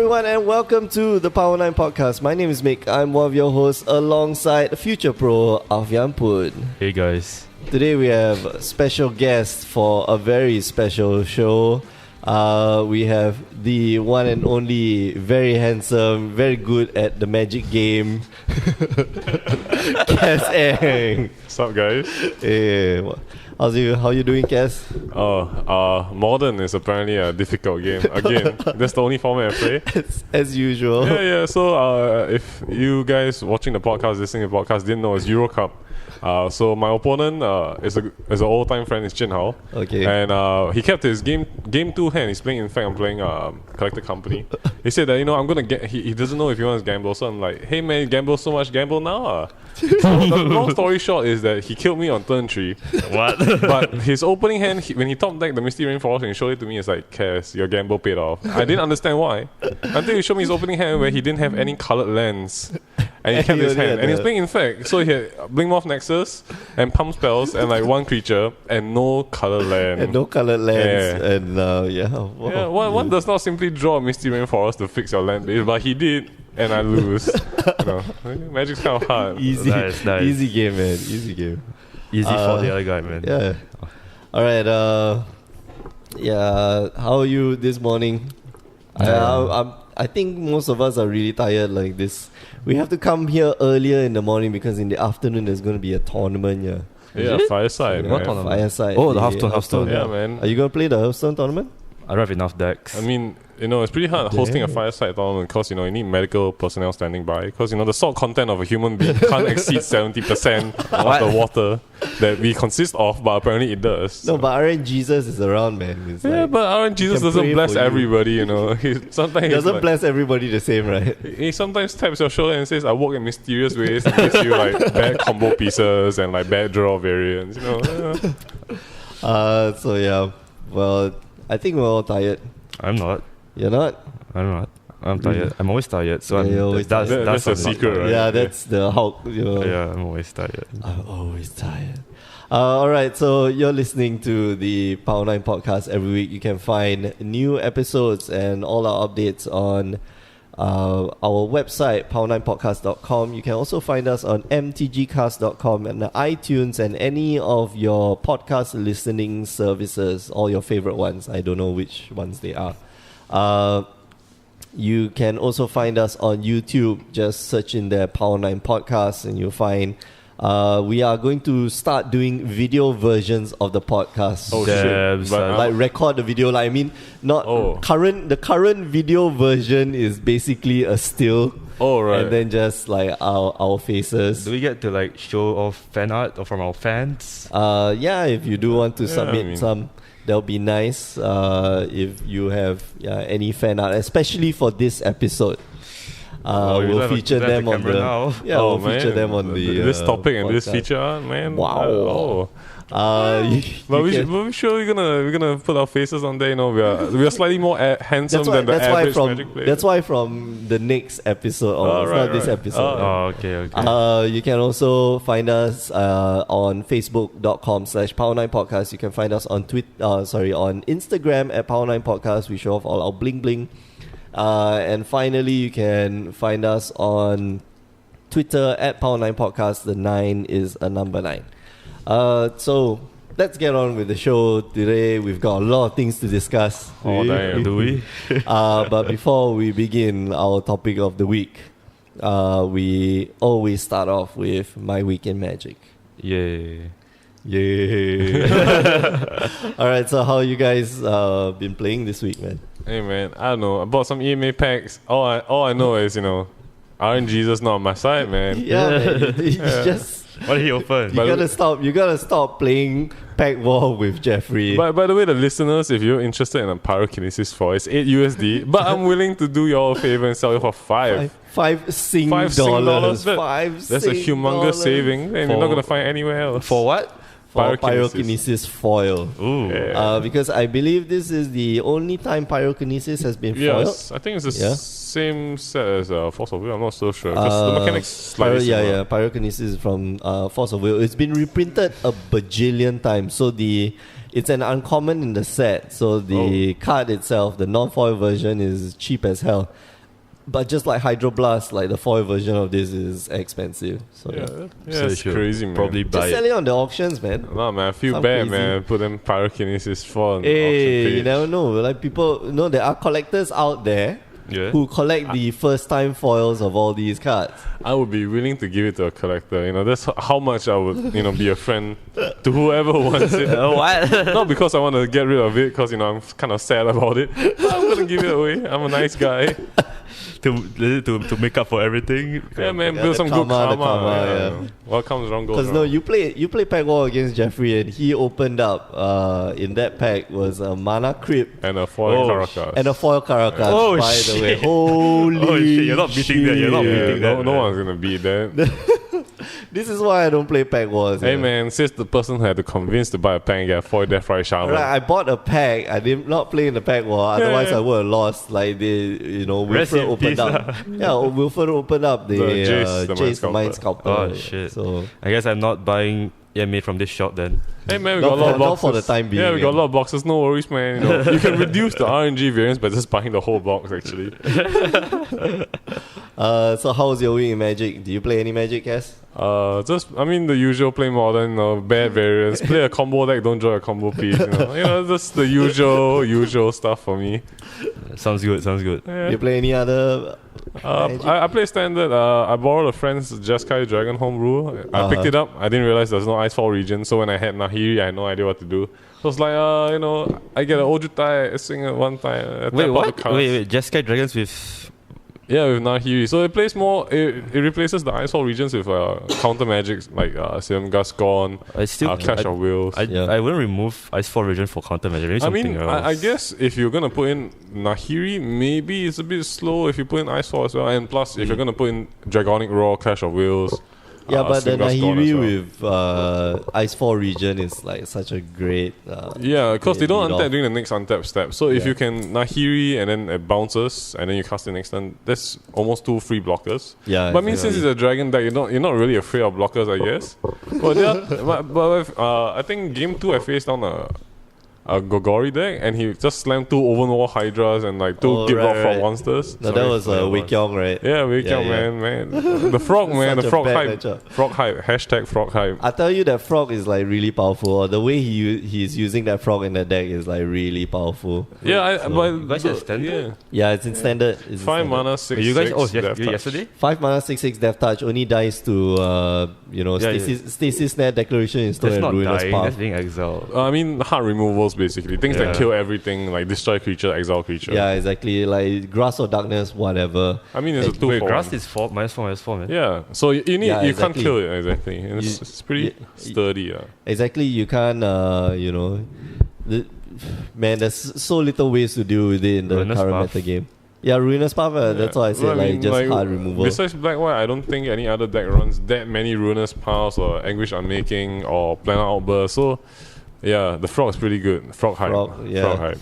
everyone, and welcome to the Power 9 Podcast. My name is Mick. I'm one of your hosts alongside future pro Alfian Put. Hey guys. Today we have a special guest for a very special show. We have the one and only, very handsome, very good at the magic game, Cass Eng. What's up, guys? Hey, how you doing, Cass? Modern is apparently a difficult game. Again, that's the only format I play. As usual. Yeah. So, if you guys watching the podcast, listening to the podcast, didn't know, it's Euro Cup. So my opponent is an old time friend, is Jin Hao. Okay. And he kept his game 2 hand. He's playing. In fact, I'm playing Collector Company. He said that I'm gonna get. He doesn't know if he wants to gamble. So I'm like, hey man, you gamble so much, gamble now. So the long story short is that he killed me on turn 3. What? But his opening hand, when he top decked the Misty Rainforest and he showed it to me, it's like, Cass, your gamble paid off. I didn't understand why until he showed me his opening hand where he didn't have any colored lands. And he kept his hand. And he was playing Infect. So he had Blink Morph Nexus and Pump Spells and like one creature and no colored land. And no colored lands. Yeah. And wow. Yeah, one does not simply draw a Misty Rainforest to fix your land base, but he did, and I lose. Magic's kind of hard. Easy. Nice. Easy game, man. Easy game. Easy for the other guy, man. Yeah. Alright, how are you this morning? I think most of us are really tired like this. We have to come here earlier in the morning because in the afternoon there's going to be a tournament. Yeah, Fireside, What man. tournament? Fireside. Oh, the Hearthstone. Yeah, man. Are you going to play the Hearthstone tournament? I don't have enough decks. I mean, it's pretty hard hosting a Fireside tournament because, you need medical personnel standing by. Because, the salt content of a human being can't exceed 70% of the water that we consist of, but apparently it does. No, but RN Jesus is around, man. It's but RN Jesus doesn't bless everybody, He sometimes doesn't bless everybody the same, right? He sometimes taps your shoulder and says, I work in mysterious ways and gives you like bad combo pieces and like bad draw variants, So yeah, well, I think we're all tired. I'm not. You're not? I'm not. I'm tired. I'm always tired. So Yeah, you're always tired. That's the I'm not secret, tired. right? Yeah, that's the Hulk. Yeah, I'm always tired. I'm always tired. Alright, so you're listening to the Power 9 Podcast every week. You can find new episodes and all our updates on our website, power9podcast.com. You can also find us on mtgcast.com and iTunes and any of your podcast listening services, all your favorite ones. I don't know which ones they are. You can also find us on YouTube. Just search in there Power 9 Podcast and you'll find we are going to start doing video versions of the podcast. Oh Damn, shit! son. Like record the video. Like, I mean, the current video version is basically a still. Oh right. And then just like our faces. Do we get to like show off fan art or from our fans? Yeah, if you do want to submit I mean, some, that'll be nice. If you have any fan art, especially for this episode. We'll feature them on the now. yeah. We'll feature them on the this topic and this podcast. feature, man. Wow. But we're sure we're gonna put our faces on there. We are slightly more handsome than the average Magic player. That's why from the next episode, or not this episode. Oh, okay. You can also find us on facebook.com/Power9 Podcast. You can find us on on Instagram at Power9 Podcast. We show off all our bling bling. And finally, you can find us on Twitter at Power9 Podcast. The 9 is a number 9. So let's get on with the show today. We've got a lot of things to discuss. Oh damn, Do we? But before we begin our topic of the week, we always start off with My Week in Magic. Yay. Alright, so how you guys been playing this week, man? Hey man, I don't know. I bought some EMA packs. All I know is RN Jesus not on my side, man. Yeah, man. It's just What did he open? you gotta stop playing Pack War with Jeffrey. By the way, the listeners, if you're interested in a Pyrokinesis foil, it's $8 USD. But I'm willing to do you all a favor and sell it for $5. Five Sing $5 Sing dollars. That's a humongous saving, and you're not gonna find anywhere else. For what? For Pyrokinesis foil. Ooh. Yeah. Because I believe this is the only time Pyrokinesis has been foiled. Yes, I think it's the same set as Force of Will. I'm not so sure because the mechanics slightly similar. Pyrokinesis from Force of Will. It's been reprinted a bajillion times. So it's an uncommon in the set. So the card itself, the non-foil version, is cheap as hell. But just like Hydroblast, like the foil version of this is expensive. So Yeah, So it's you should crazy, man. probably just buy sell it. it on the auctions, man. No, man, I feel Some bad, crazy. man. Put them pyrokinesis for an Hey, auction you page. never know. Like people, there are collectors out there Yeah. who collect the first time foils of all these cards. I would be willing to give it to a collector. You know, that's how much I would, be a friend to whoever wants it. What? Not because I want to get rid of it, because I'm kind of sad about it. I'm gonna give it away. I'm a nice guy. to make up for everything. Yeah, man, Yeah, build the some good karma, the karma. karma, yeah. What comes wrong goes Because wrong. no, you play pack war against Jeffrey, and he opened up. In that pack was a mana crypt And a foil Oh, Caracas. and a foil Caracas. Oh, by the way, shit. holy Oh, shit, you're not beating that, you're not shit. beating no, that, no man. one's gonna beat that. This is why I don't play pack wars. Hey yeah. man, since the person who had to convince to buy a pack and get a foil Death Ray Shaman. Right, I bought a pack. I did not play in the pack war. Otherwise, yeah. I would have lost. Like Rest Wilfred in opened peace, up. Yeah, Wilfred opened up the Jace, the Jace, the Mind Mind Sculptor. Oh, right? shit. So I guess I'm not buying made from this shop then. Hey man, we Not got a lot of for- not boxes. for the time being, Yeah, we got a yeah. lot of boxes. No worries, man. You can reduce the RNG variance by just buying the whole box. Actually, so how was your week in Magic? Do you play any Magic, Cass? the usual play modern, bad variants. Play a combo deck, don't draw a combo piece. Just the usual stuff for me. Sounds good. Yeah. You play any other? Magic? I play standard. I borrowed a friend's Jeskai Dragon home rule. I picked it up. I didn't realize there's no Icefall region. So when I had Nahiri, I had no idea what to do. So it's like, I get an Ojutai, swing it one time. Wait, tap out what? the cards. Wait, Jeskai Dragons with... Yeah, with Nahiri. So it plays more. It replaces the Icefall regions with counter magics like Sim Gascon, I still... Clash of Wills. I wouldn't remove Icefall region for counter measure. Maybe something else. I guess if you're gonna put in Nahiri, maybe it's a bit slow if you put in Icefall as well. And plus, if you're gonna put in Dragonic Roar, Clash of Wills. Yeah, but the Sim Gascon as Nahiri well. with Icefall region is like such a great. Yeah, because they don't lead untap off. during the next untap step. So if Yeah. you can Nahiri and then it bounces and then you cast it next turn, that's almost 2 free blockers. Yeah, But I mean, since it's a dragon deck, you're not really afraid of blockers, I guess. But I think game 2 I faced down a Gogori deck and he just slammed 2 Overwall Hydras and like 2 Oh, Give right, Up from right. monsters. No, that was Wei Kyong, right? Yeah, Wake Yeah, up, yeah. man. The frog, man. Such The a frog bad hype. matchup. Frog hype. Hashtag frog hype. I tell you that frog is like really powerful. The way he's using that frog in the deck is like really powerful. Yeah, You guys have standard? Yeah, it's in standard. It's in 5 standard. mana, 6. You guys... 6, Oh, Death Touch. yesterday? 5 mana, 6/6 Death Touch only dies to Stasis Snare, Declaration in Stone, That's and not Ruinous dying, that's Path. being exiled. I mean, hard removals basically. Things that Yeah. kill everything, like destroy creature, exile creature. Yeah, exactly. Like Grass of Darkness, whatever. I mean, it's a 2 Wait, for grass one. is -4, man. Yeah, so you need Yeah, you exactly. can't kill it exactly. And You- it's pretty yeah, sturdy. Yeah. Exactly, you can't, man, there's so little ways to deal with it in the Ruinous current Path. meta game. Yeah, Ruinous Path, that's why I said, Well, just hard removal. Besides Black White, I don't think any other deck runs that many Ruinous Paths or Anguish Unmaking or Planar Outburst. So, yeah, the frog is pretty good. Frog hype. Frog, yeah. Frog hype.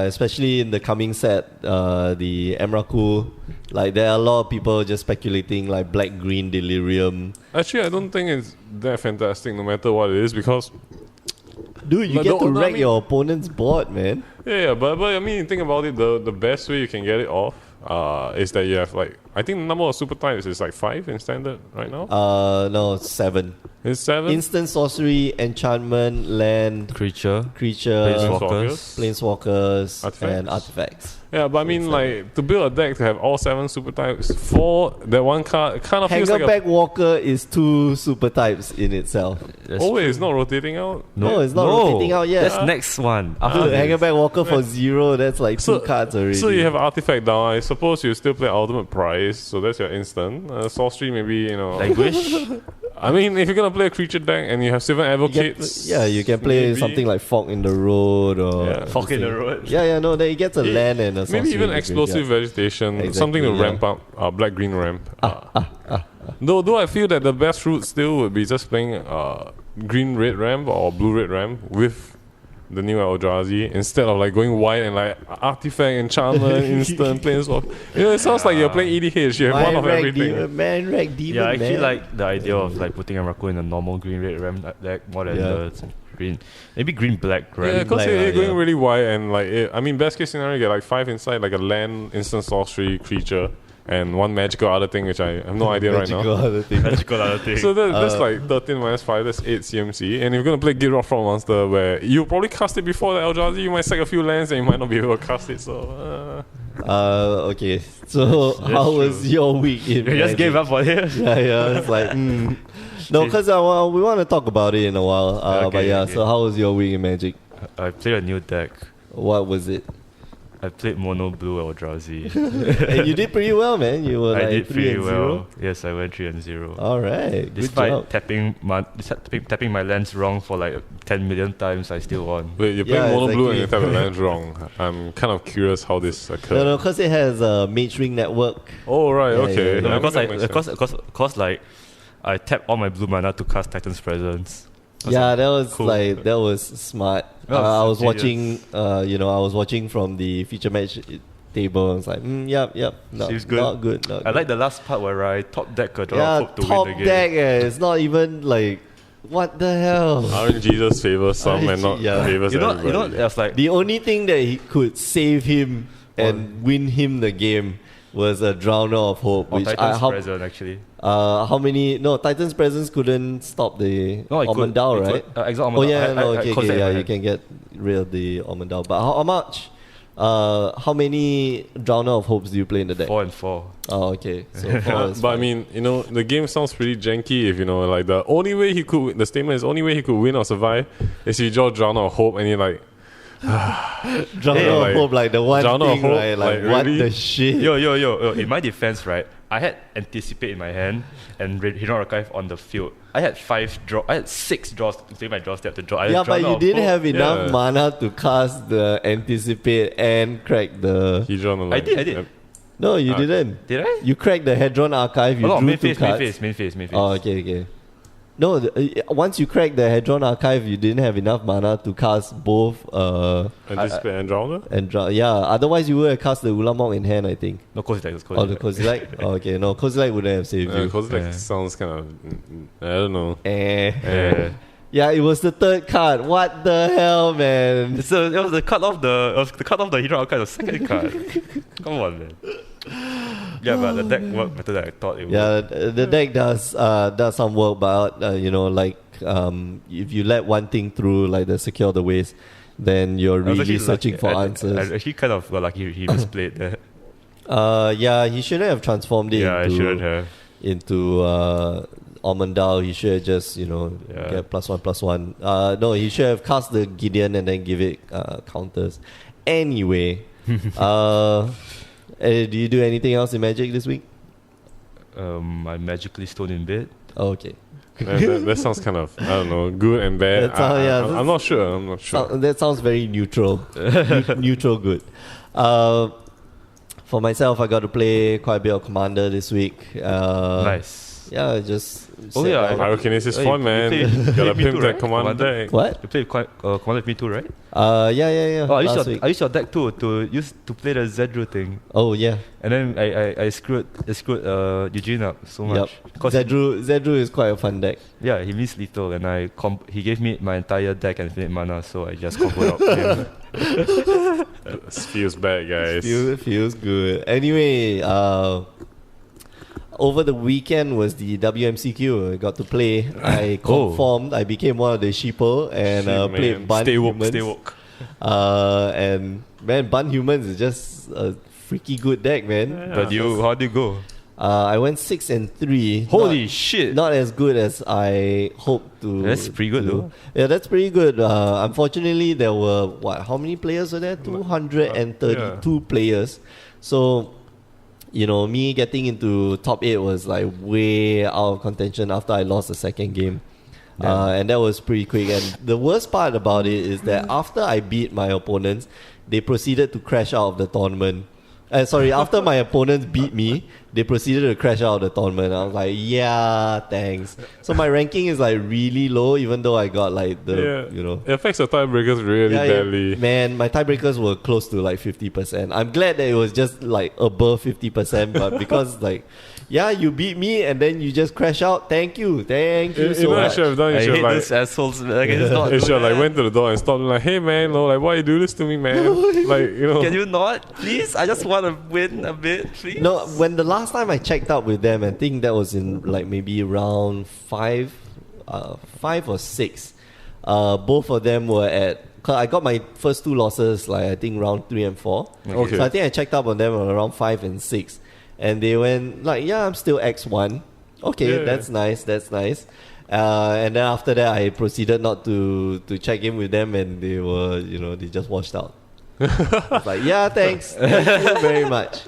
Especially in the coming set, the Emrakul, like there are a lot of people just speculating like black-green Delirium. Actually, I don't think it's that fantastic no matter what it is because Dude, you But get to I wreck mean- your opponent's board, man. but I mean, think about it. The best way you can get it off is that you have like I think the number of super types is like 5 in standard right now. No, 7. It's 7. Instant sorcery, enchantment, land, Creature. creature, Planeswalkers. planeswalkers, Artifacts. and artifacts. Yeah, but I mean, like to build a deck to have all 7 super types for that one card, it kind of feels like Hangerback Walker is 2 super types in itself. oh wait, it's not rotating out. No, it's not rotating out yet. That's next one. Dude, After this. Hangerback Walker for 0, that's like 2 cards already. So you have artifact down. I suppose you still play ultimate prize, so that's your instant. Sorcery, maybe Languish. I mean, if you're gonna play a creature deck and you have 7 You can advocates, you can play maybe. something like Fog in the Road or Yeah. Fog in the Road. Yeah, no, then it gets a land and a maybe sorcery even in the explosive graveyard. vegetation, Exactly, something to yeah. ramp up, black green ramp. Though I feel that the best route still would be just playing green red ramp or blue red ramp with the new Eldrazi instead of like going white and like artifact, enchantment, instant, planeswalk. It sounds like you're playing EDH. You have one of everything. Man, wreck demon, Yeah, I actually man. like the idea of like putting Emrakul in a normal green red ram deck more than Yeah. the Green. Maybe green black, right? Yeah, because Black, you're going yeah. really wide and like I mean, best case scenario, you get like 5 inside, like a land instant sorcery creature, and 1 magical other thing, which I have no idea right now. Magical other thing. Magical other thing. So that's like 13 minus 5, that's 8 CMC. And if you're going to play Guild Rock Frog Monster, where you probably cast it before the Eldrazi, you might sack a few lands and you might not be able to cast it. So, Okay. So how was your week in You just Magic? gave up on it? Yeah. It's like, No, because we want to talk about it in a while. But yeah, okay. so how was your week in Magic? I played a new deck. What was it? I played mono blue Eldrazi. And you did pretty well, man. You were I like did 3 pretty and well. 0. Yes, I went 3-0. All right. Good Despite job. tapping my lands wrong for like 10 million times, I still won. wait, you're playing Yeah, mono blue and you exactly. type the lands wrong. I'm kind of curious how this occurred. No, because it has a Mage Ring network. Oh, right, Yeah, okay. yeah, No, yeah. because like I tapped all my blue mana to cast Titan's Presence. Yeah, that was cool. like that was smart. That was I was genius. watching. I was watching from the feature match table. I was like, yep. No, Seems good. Not good. Not I good. like the last part where I top deck a draw Yeah, hope to top win the game. deck. It's not even like what the hell. Aren't Jesus favors some and not Yeah. favors You know, everybody? it was like The only thing that he could save him and win him the game was a Drowner of Hope. or Which Titan's how, Presence actually. how many? No, Titan's Presence couldn't stop the No, it could. Omendal, It right? could, exile Oh Omendal. yeah, I okay, closed that in my you hand. can get rid of the Omendal. But how much? How many Drowner of Hopes do you play in the deck? 4 and 4. Oh, okay. So four is But I fine. mean, the game sounds pretty janky if like the only way he could, the statement is only way he could win or survive is he draw Drowner of Hope and he like, Drowner of like, Hope, like the one Drowner of thing, Hope, right? Like, like, what really? the shit? Yo, in my defense, right, I had Anticipate in my hand and Hidden Archive on the field. I had 6 draws, including my draw step to draw. I had Yeah, but Drowner you of didn't Hope. have enough Yeah. mana to cast the Anticipate and crack the... he drawn a line. I did. No, you Ah. did. Did I? You cracked the Hedron Archive, you Oh, no, drew main 2 phase, cards. main phase. Oh, okay. No, once you cracked the Hedron Archive, you didn't have enough mana to cast both Anticipate and Drowner? and draw. Yeah, otherwise you would have cast the Ulamog in hand, I think. No, Kozilek. Or the Kozilek. Oh, okay, no, Kozilek wouldn't have saved you. Because Yeah. sounds kind of, I don't know. Yeah, it was the 3rd card. What the hell, man? It was the cut off the Hidden Archive, the second card. Come on, man. Yeah, but the deck worked better than I thought it would. Yeah, the deck does some work, but if you let one thing through, like the Secure the Waste, then you're I was really actually searching for I answers. actually kind of got lucky he misplayed that. Yeah, he shouldn't have transformed it Yeah, I shouldn't have. into Omendal. He should have just get +1/+1. No, he should have cast the Gideon and then give it counters. Anyway, do you do anything else in Magic this week? I magically stone in bed. Oh, okay. That sounds kind of, I don't know, good and bad. That's how- yeah, I'm not sure. That sounds very neutral. Neutral good. For myself, I got to play quite a bit of Commander this week. Nice. Yeah, just. Oh, sat yeah, down. Pyrokinesis is Oh, fun, you man. played- Gotta you played pimp me too, that right? Commander Commander? deck. What? You played Commander with me too, right? Yeah. Oh, last week. I used your deck too to play the Zedru thing, Oh, yeah. and then I screwed Eugene up so Yep. much. Cause Zedru is quite a fun deck. yeah, he means lethal, and he gave me my entire deck and infinite mana, so I just comboed up him. This feels bad, guys. Feels good. Anyway, over the weekend was the WMCQ. I got to play. I conformed. I became one of the sheeple and Shit, played man. Bun Stay woke, Humans. stay woke. And man, Bun Humans is just a freaky good deck, man. But how do you go? I went 6 and 3. Holy shit! Not as good as I hoped to. That's pretty good, though. Yeah, that's pretty good. Unfortunately, there were how many players were there? 232 players. So, me getting into top 8 was like way out of contention after I lost the second game. Yeah. And that was pretty quick. And the worst part about it is that after I beat my opponents, they proceeded to crash out of the tournament. After my opponents beat me, they proceeded to crash out of the tournament. I was like, yeah, thanks. So my ranking is like really low, even though I got like the, you know. It affects the tiebreakers really badly. Man, my tiebreakers were close to like 50%. I'm glad that it was just like above 50%, but because like, yeah, you beat me and then you just crash out. Thank you so what I much. should have done? I hate like, these assholes. Like, it's not you should have like that. went to the door and stopped and like, hey man, like why you do this to me, man? Like, you know. Can you not? Please? I just want to win a bit, please. No, when the last time I checked up with them, I think that was in like maybe round 5 or 6. Both of them were at. Cause I got my first 2 losses, like I think round 3 and 4. Okay. So I think I checked up on them around 5 and 6, and they went like, yeah, I'm still X1. Okay, that's nice. And then after that, I proceeded not to check in with them, and they were, you know, they just washed out. I was like, yeah, thanks. Thank you very much.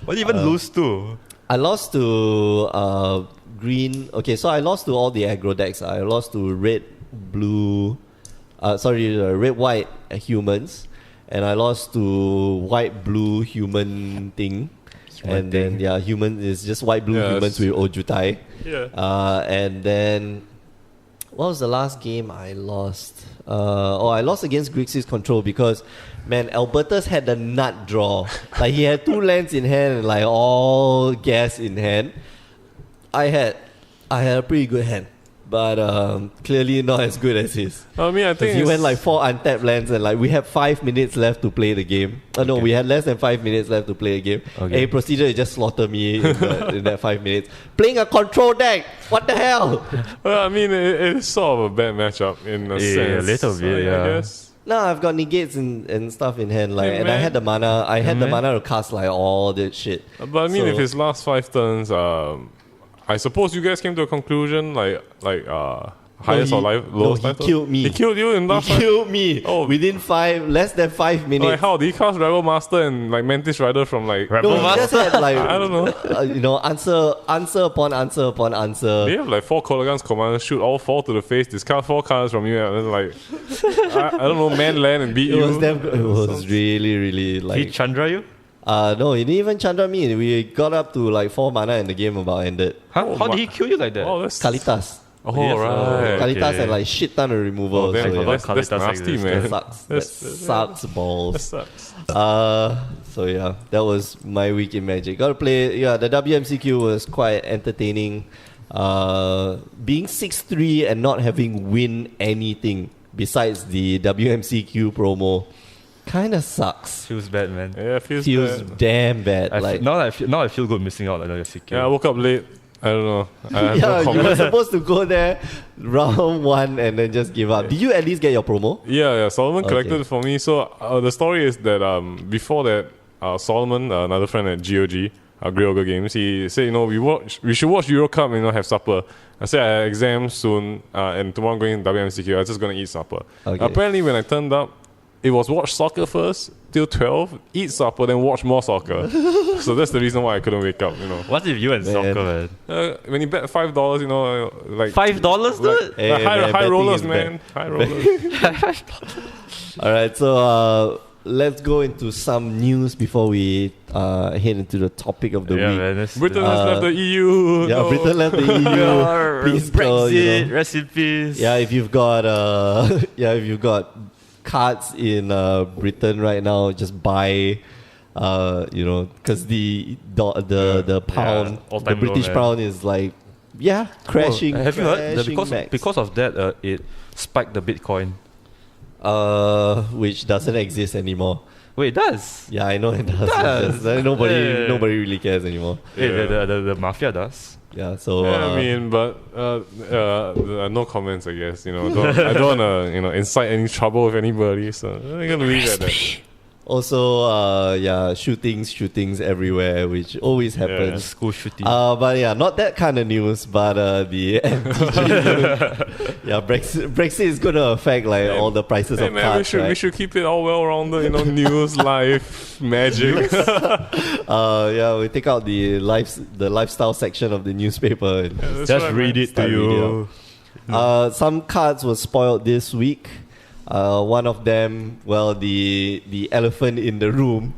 What did you even lose to? I lost to green. Okay, so I lost to all the aggro decks. I lost to red, white humans, and I lost to white, blue human thing. And then human is just white, blue humans with Ojutai. Yeah. And then what was the last game I lost? I lost against Grixis Control because, man, Albertus had the nut draw. Like, he had 2 lands in hand and like all gas in hand. I had a pretty good hand, but clearly not as good as his. I mean, I think he went like 4 untapped lands, and like we had 5 minutes left to play the game. No, we had less than 5 minutes left to play a game. Okay. And he proceeded to just slaughter me in that 5 minutes. Playing a control deck! What the hell? Well, I mean, it's sort of a bad matchup in a sense. A little bit, I guess. No, I've got negates and stuff in hand, like, Hey, and I man. had the mana. I had the mana to cast like all that shit. But I mean, So- if his last 5 turns, I suppose you guys came to a conclusion, highest or lowest. he killed me. He killed you in last He killed me Oh. within less than 5 minutes. Like how? Did he cast Rebel Master and like Mantis Rider from like... Rebel No, he just had like I don't know. answer upon answer upon answer. They have like 4 Kolaghan's commanders, shoot all 4 to the face, discard 4 cards from you, and then like... I don't know, man land and beat It you. was it was really, really Did he like. Chandra you? No, he didn't even Chandra me. We got up to like 4 mana and the game about ended. Huh? Oh How my- did he kill you like that? Oh, that's... Kalitas. Oh, Yes, right. Kalitas okay. and like shit ton of removal. Oh, damn, so, yeah. that's Kalitas nasty, exists. man. That sucks. That That's- sucks balls. That sucks. So yeah, that was my week in Magic. Got to play. Yeah, the WMCQ was quite entertaining. Being 6-3 and not having win anything besides the WMCQ promo kind of sucks. Feels bad, man. Yeah, it feels bad. Damn bad. Now I feel good missing out on the CQ. Yeah, I woke up late. I don't know. I have no Yeah, you comment. were supposed to go there round 1 and then just give up. Did you at least get your promo? Yeah, Solomon Okay. collected it for me. So the story is that before that, Solomon, another friend at GOG, Grey Ogre Games, he said, we should watch Euro Cup and have supper. I said I have exams soon, and tomorrow I'm going WMCQ. I'm just going to eat supper. Okay. Apparently, when I turned up, it was watch soccer first till 12, eat supper, then watch more soccer. So that's the reason why I couldn't wake up. What if you and Man. soccer, man? When you bet $5, like $5, dude? Hey, like high man, betting rollers, is man. High rollers. Alright, so let's go into some news before we head into the topic of the Yeah, week. man. That's Britain has left the EU. Yeah, no. Britain left the EU. Please go, Brexit, rest in peace. Yeah, if you've got cards in Britain right now, just buy. Because the pound, all-time the British low, man. pound is like, crashing. Have you heard that crashing because of that it spiked the Bitcoin? which doesn't exist anymore. Wait, it does. Yeah, I know it does. does. Nobody really cares anymore. Hey, Yeah. the mafia does. Yeah, so Yeah, I mean, but no comments, I guess. I don't want to incite any trouble with anybody, so I'm gonna leave it at that. also shootings everywhere, which always happens. School shooting. But yeah, not that kind of news, but the MTG news. Yeah, Brexit is going to affect like all the prices Hey of man, cards, we right? should keep it all well-rounded. News, life, magic. We take out the lifestyle section of the newspaper and That's Just right, read man. it to you. some cards were spoiled this week. One of them, the elephant in the room,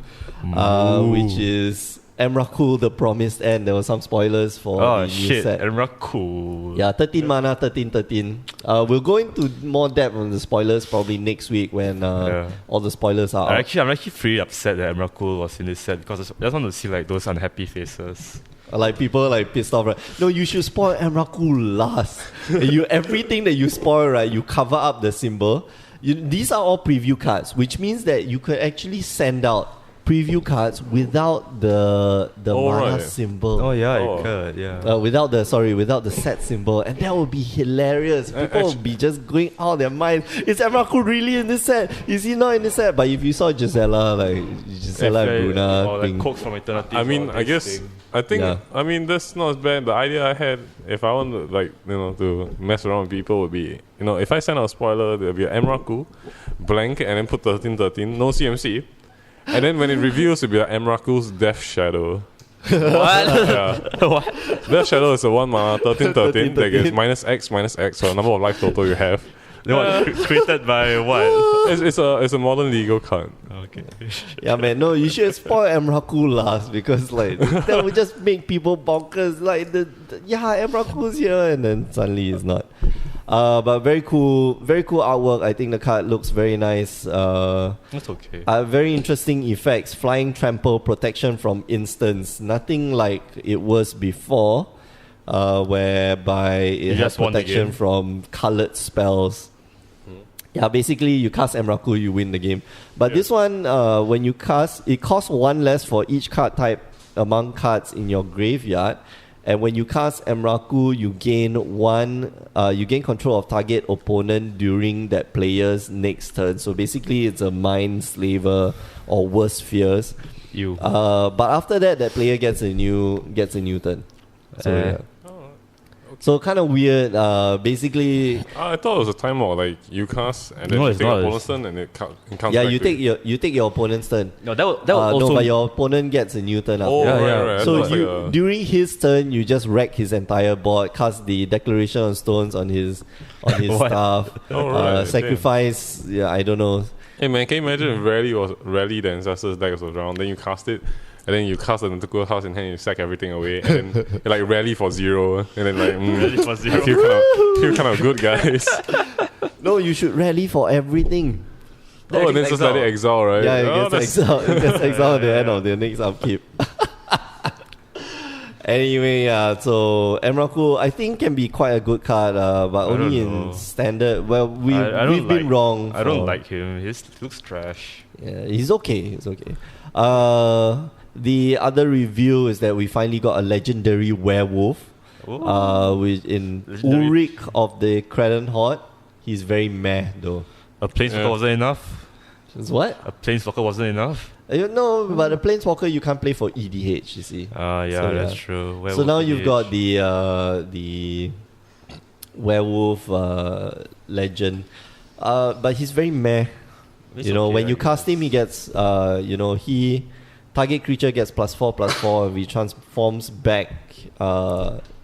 which is Emrakul, the Promised End. There were some spoilers for the new set. Emrakul. Yeah, 13 mana, 13. We'll go into more depth on the spoilers probably next week when all the spoilers are out. I'm actually pretty upset that Emrakul was in this set because I just want to see like those unhappy faces. Like people like pissed off, right? No, you should spoil Emrakul last. And everything that you spoil, right? You cover up the symbol. These are all preview cards, which means that you could actually send out preview cards without the mana symbol. Oh yeah, you could. Yeah. Without the set symbol, and that would be hilarious. People would be just going out of their mind. Is Emrakul really in this set? Is he not in this set? But if you saw Gisela and Bruna, or like Coke from Eternity. I mean, I guess I mean that's not as bad. The idea I had, if I want to to mess around with people, would be if I send out a spoiler, there'll be an Emrakul blank and then put 13, no CMC. And then when it reveals, it'll be like Emrakul's Death Shadow. What? Yeah. What? Death Shadow is a 1 mana 13 that gets -X for the number of life total you have. Created by what? It's a modern legal card. Okay. Yeah, man. No, you should spoil Emrakul last because that would just make people bonkers. Like Emrakul's here, and then suddenly it's not. But very cool artwork. I think the card looks very nice. That's okay. Very interesting effects. Flying Trample, protection from instants. Nothing like it was before, whereby it has protection from colored spells. Yeah, basically you cast Emrakul, you win the game. But this one, when you cast, it costs 1 less for each card type among cards in your graveyard. And when you cast Emrakul, you gain control of target opponent during that player's next turn. So basically, it's a Mind Slaver or worse fears. But after that player gets a new turn. So yeah. So kind of weird. Basically, I thought it was a time walk. Like you cast and then you take your opponent's turn and it comes. Yeah, you take your opponent's turn. No, that would also. No, but your opponent gets a new turn. Right. So during his turn, you just wreck his entire board. Cast the Declaration on Stones on his stuff. Sacrifice. Yeah, I don't know. Hey man, can you imagine if Rally the Ancestors deck was around, then you cast it. And then you cast the Nataku House in hand, you sack everything away, and then you like rally for 0, and then rally for 0. I feel kind of good, guys. No, you should rally for everything. And then just let it exile, right? Yeah, it gets exile at the end of the next upkeep. Anyway, so Emrakul I think can be quite a good card, but only in standard. Well, we've been wrong. I don't like him. He looks trash. Yeah, he's okay. The other review is that we finally got a legendary werewolf. In Ulrich of the Credon Horde. He's very meh though. A Planeswalker wasn't enough? It's what? A Planeswalker wasn't enough? No, but a Planeswalker you can't play for EDH, you see. That's true. Werewolf so now EDH. you've got the werewolf legend. But he's very meh. When you cast him, he gets target creature gets +4/+4. If he transforms back,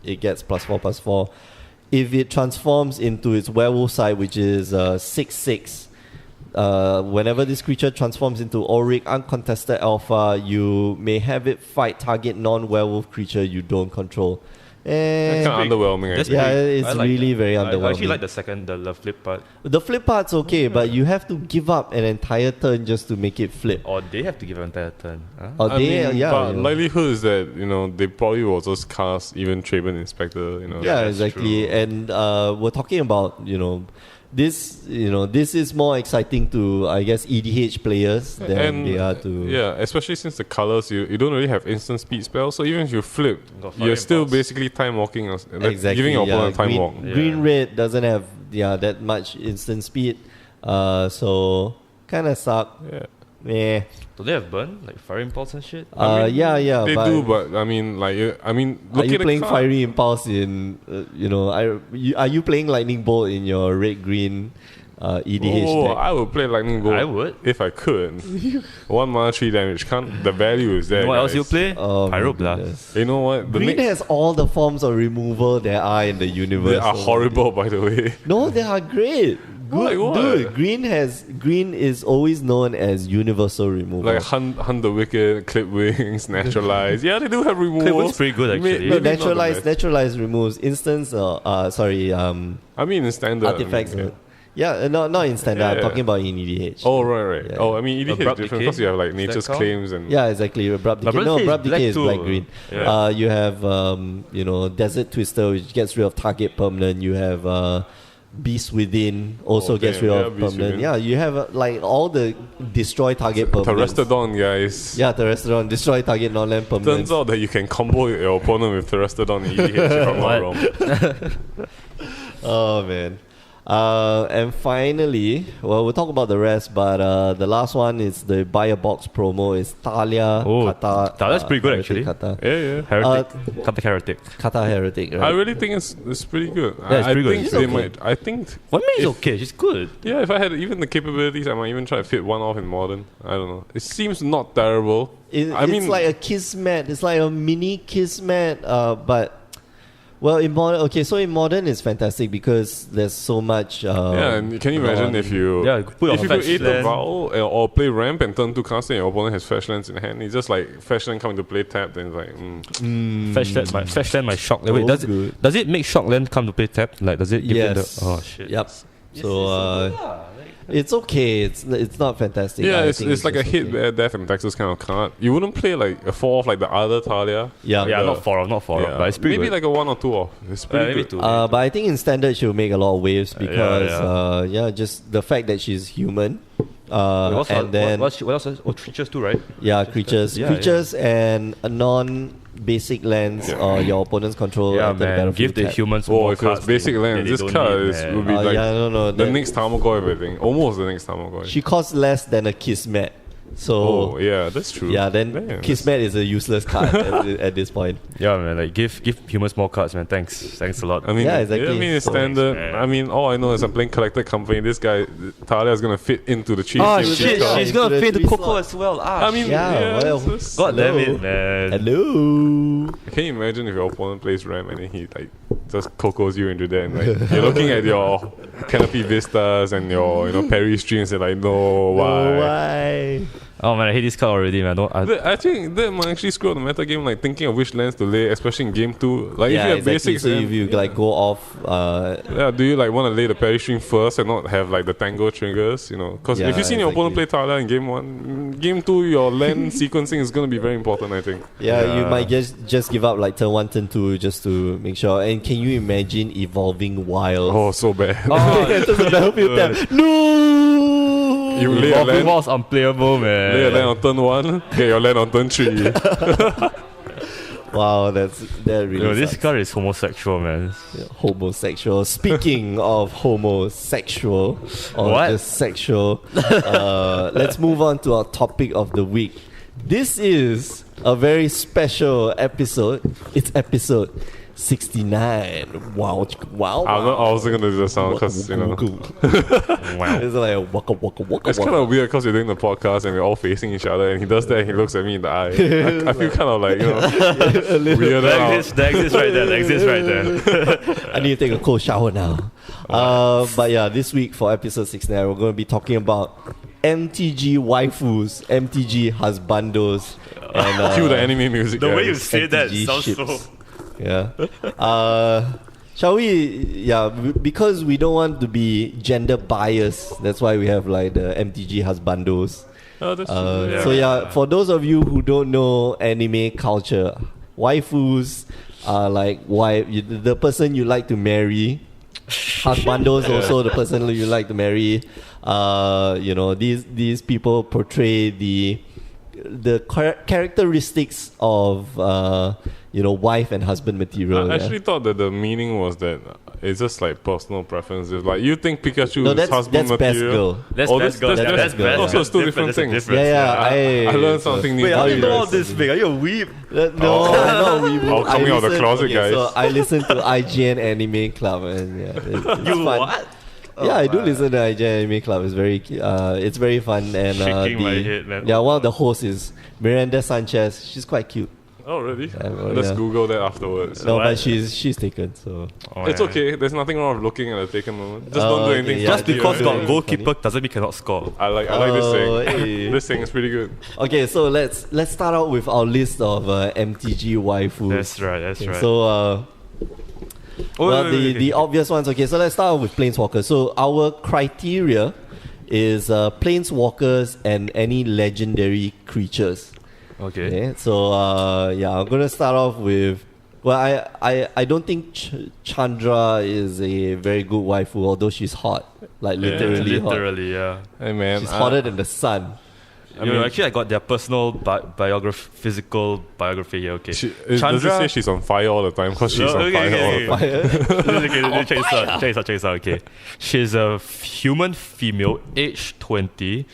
it gets +4/+4. If it transforms into its werewolf side, which is 6/6, whenever this creature transforms into Auric Uncontested Alpha, you may have it fight target non-werewolf creature you don't control. That's kind of underwhelming. It's really very underwhelming. I actually like the flip part. The flip part's okay, but you have to give up an entire turn just to make it flip. Or they have to give an entire turn. But likelihood is that they probably will just cast even Traven Inspector. Yeah, exactly. True. And we're talking about this is more exciting to, I guess, EDH players than they are to... Yeah, especially since the colors, you don't really have instant speed spells, so even if you flip, you're still basically time walking, giving your opponent time walk. Green-red doesn't have that much instant speed, so kind of suck. Yeah. Do they have burn? Like Fire Impulse and shit? They do, but look are you at playing Fiery Impulse in, are you playing Lightning Bolt in your red-green EDH deck? I would play Lightning Bolt. I would. If I could. 1 mana 3 damage. The value is there. You know what else you play? Oh, Pyroblast. You know what? Green has all the forms of removal there are in the universe. They are horrible, by the way. No, they are great. Like what? Dude, green is always known as universal removal. Like hunt the wicked, clip wings, naturalize. Yeah, they do have removals. Clip wings pretty good actually. No, maybe not the best. naturalize removes instance. I mean in standard. Artifacts. Yeah. Not in standard. Yeah, I'm yeah. talking about in EDH. Oh right. Yeah. Oh, I mean EDH is Abrupt different decay? because you have like Does that nature's count? claims and Yeah, exactly. Abrupt decay. Abrupt No, decay is abrupt decay is black black too. green. Yeah. You have Desert Twister, which gets rid of target permanent. You have Beast Within, also gets damn, rid yeah, of Beast permanent. Within. Yeah, you have like all the destroy target permanents. Terrestodon, guys. Yeah, Terrestodon, destroy target non-land permanents. Turns out that you can combo your opponent with Terrestodon in EDH if I'm not wrong. Oh man. And finally, well, we'll talk about the rest, but the last one is the buy a box promo is Talia Oh, Kata. Talia's pretty good, Heretic actually. Kata. Yeah. Heretic. Kata Heretic. Kata Heretic, right? I really think it's pretty good. Yeah, it's pretty good. think It's they okay. might. I think One is If- okay, she's good. yeah, if I had even the capabilities, I might even try to fit one off in modern. I don't know. It seems not terrible. It's like a Kismet. It's like a mini Kismet, but well, in modern, okay. So in modern, it's fantastic because there's so much. Yeah, and can you imagine if you put if you fetch could eat a land. vowel or play ramp and turn 2 cast and your opponent has fetch lands in hand, it's just like fetch land come into play tapped and it's like Fetch land my shock. Wait, Oh, good. does it make shock land come to play tap? Like does it give it Yes. the oh shit. Yep. So it's okay. It's not fantastic. yeah, I it's think like a just hit, okay. bear, death, and taxes kind of card. You wouldn't play like a 4 off like the other Talia. Yeah. Yeah, The- not 4 off, but it's pretty maybe good. like a 1 or 2 off. It's pretty maybe good. 2. But I think in standard she'll make a lot of waves because just the fact that she's human. And then what else? Oh, creatures too, right? creatures, Yeah, creatures, and a non-basic lands your opponent's control. Yeah, enter the man. battlefield Give the tapped. humans Oh, more if it was cards. basic that land, they this don't card need, is, man. would be like no, the that- next Tarmogoyf, I think. Almost the next Tarmogoyf. She costs less than a Kismet. So Oh, yeah, that's true. yeah, then Damn, Kismet is a useless card at this point. Yeah, man. Like give humans more cards, man. Thanks a lot. I mean, Yeah, exactly. I mean, it's So- standard. man. I mean, all I know is I'm playing Collector Company. This guy, Talia, is going to fit into the cheat. Oh sheet. shit! Yeah, She's into gonna the pay the 3 Coco slot. as well. Ah, I mean, shit. yeah, well, it's- God damn Hello. it, man. Hello. Can you imagine if your opponent plays Ram and then he like just cocos you into that? And, like, you're looking at your Canopy Vistas and your Perry Streams and like, no, why? Why? Oh man, I hate this card already, man. I think that might actually screw up the meta game, like thinking of which lands to lay, especially in game 2. Like if you have exactly. basics, So then- if you like go off, yeah, do you like want to lay the parry string first and not have like the tango triggers? Because if Yeah, you see your opponent play exactly. Talia in game 1, game 2 your land sequencing is going to be very important, I think. you might just give up like turn 1, turn 2 just to make sure. And can you imagine evolving wild? Oh, so bad. Enters the battlefield tab. No. You lay a Evolving land, Wild's unplayable, man. lay a land on turn 1, get your land on turn 3. Wow, that really. This sucks. card is homosexual, man. Homosexual. Speaking of homosexual or What? just sexual, let's move on to our topic of the week. This is a very special episode. It's episode 69. Wow, wow. I was going to do the sound because, Wow. It's like a waka waka waka. it's kind of weird because we're doing the podcast and we're all facing each other and he does that and he looks at me in the eye. I feel kind of like, weirded out. That exists right there. That exists right there. I need to take a cold shower now. But yeah, this week for episode 69, we're going to be talking about MTG waifus, MTG husbandos, and Cue the anime music. The way you guys. say that MTG sounds ships. so. Yeah. Shall we? Yeah, because we don't want to be gender biased. That's why we have like the MTG husbandos. Oh, that's true. So yeah, for those of you who don't know anime culture, waifus are like the person you like to marry. Husbandos also the person you like to marry. These people portray the characteristics of wife and husband material. I actually thought that the meaning was that it's just like personal preferences. Like you think Pikachu No, is that's husband best material. girl. That's Oh, best girl. that's best girl. Oh, so it's two different things. I learned something new. Wait, how do you know all guys. this, Vic? Are you a weeb? No, I'm not weeboo. Oh, coming I out of the listen- closet, okay, guys. So I listen to IGN Anime Club, and yeah, it's You fun. what? Yeah, I do listen to IGN Anime Club. It's very fun, and Shaking my head, man. yeah, one of the hosts is Miranda Sanchez. She's quite cute. Oh, really? well, Let's yeah. Google that afterwards. No, What? but she's taken. So It's okay. There's nothing wrong with looking at a taken moment. Just don't do okay, anything. yeah, Just funky, because right? got Funny. goalkeeper doesn't mean cannot score. I like this Oh, thing. hey. This thing is pretty good. okay, so let's start out with our list of MTG waifus. That's right. That's right. So well, wait, the obvious ones. Okay, so let's start out with planeswalkers. So our criteria is planeswalkers and any legendary creatures. okay. Okay, so yeah, I'm gonna start off with. Well, I don't think Chandra is a very good waifu, although she's hot, like literally hot. Literally, yeah. Hey man, She's hotter than the sun. Actually, I got their personal physical biography here. Okay, does it say she's on fire all the time? Because she's on fire all the time. Okay, check this out. Okay, she's a human female, age 20.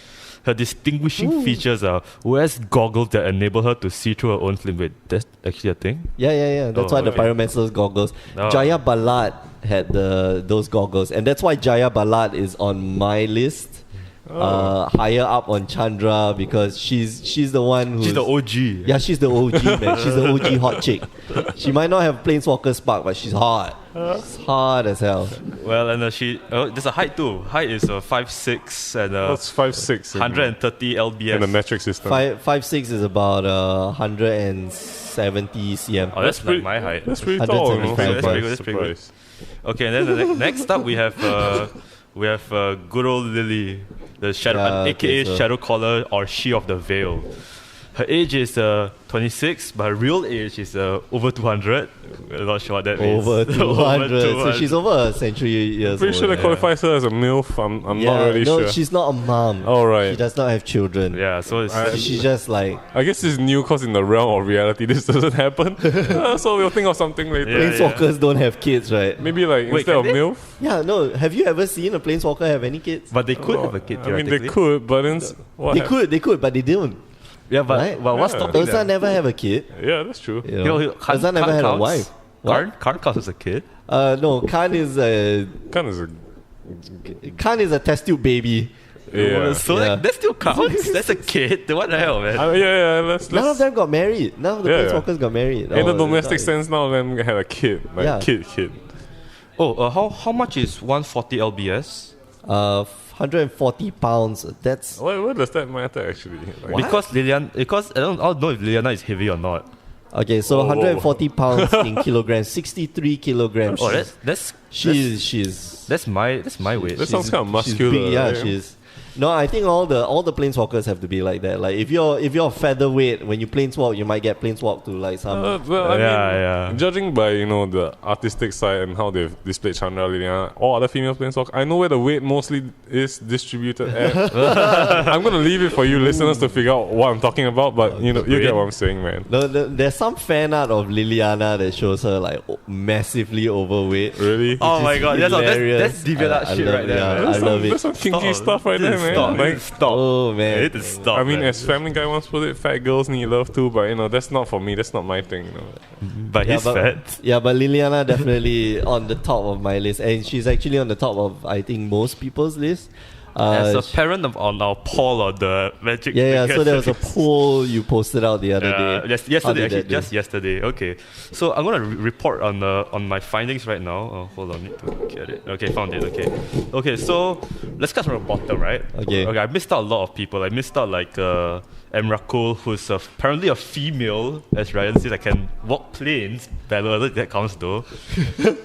Her distinguishing features are wears goggles that enable her to see through her own flame. Wait, that's actually a thing? Yeah. That's why the okay. Pyromancer's goggles. Oh. Jaya Balad had those goggles, and that's why Jaya Balad is on my list. Higher up on Chandra because she's the one who's... She's the OG. Yeah, she's the OG, man. She's the OG hot chick. She might not have Planeswalker spark, but she's hot. She's hot as hell. Well, and there's a height too. Height is 5'6" and That's 5'6" 130 lbs. in the metric system. 5'6" is about 170 cm. Oh, that's like my height. That's pretty tall. No? 175. That's pretty good. Okay, and then next up we have good old Lily, the shadow, Yeah, okay, aka so- Shadow Caller or She of the Veil. Her age is 26, but her real age is over 200. I'm not sure what that means. Over 200. So she's over a century years Pretty old. sure that qualifies her as a MILF. I'm not really no, sure. she's not a mom. Oh, right. She does not have children. Yeah, so it's She's just like... I guess it's new because in the realm of reality this doesn't happen. So we'll think of something later. Yeah. Planeswalkers don't have kids, right? Maybe like Wait, instead of can they? MILF. Yeah, no. Have you ever seen a Planeswalker have any kids? but they could have a kid. I mean, they theoretically. could, but then what? They could, but they didn't. Yeah, but Right? what's Yeah. stopping Urza them? never have a kid. Yeah, that's true. You know? Khan Urza never had a counts. wife. What? Khan counts as a kid. No, Khan is a test tube baby. Yeah. So Yeah. like, that still counts. That's a kid. What the hell, man? Yeah. Let's. None of them got married. None of the Yeah, yeah. Planeswalkers got married. In the Oh, domestic no. sense, none of them had a kid. Like Yeah. kid. How much is 140 lbs? 140 pounds. That's What does that matter actually? Like, Because I don't know if Liliana is heavy or not. okay. So Whoa. 140 pounds in kilograms, 63 kilograms. Oh, that's she's that's my weight. That sounds kind of she's muscular. big, yeah, right? she's. No, I think all the planeswalkers have to be like that. Like if you're a featherweight, when you planeswalk, you might get planeswalk to like some. Well, I mean, Yeah. judging by the artistic side and how they've displayed Chandra, Liliana, all other female planeswalk, I know where the weight mostly is distributed at. I'm gonna leave it for you listeners to figure out what I'm talking about, but you get what I'm saying, man. No, there's some fan art of Liliana that shows her like massively overweight. Really? Oh my god, that's Hilarious. deviant shit right there, man. I love There's it. some kinky stuff right there, man. Stop. Like, Stop. Oh man. You need to stop. I mean, man. as Family Guy once put it, fat girls need love too, but that's not for me. That's not my thing. but he's fat. Yeah, but Liliana definitely on the top of my list, and she's actually on the top of I think most people's list. As a parent on our poll on the Magic. Yeah. So there was a Series. poll you posted out the other day. Yesterday, How did actually, that do? just yesterday. Okay, so I'm gonna report on my findings right now. Oh, hold on, need to get it. Okay, found it. Okay. So let's start from the bottom, right? Okay. I missed out a lot of people. I missed out like Emrakul, who's apparently a female, as Ryan says. I can walk planes. Whether that counts though.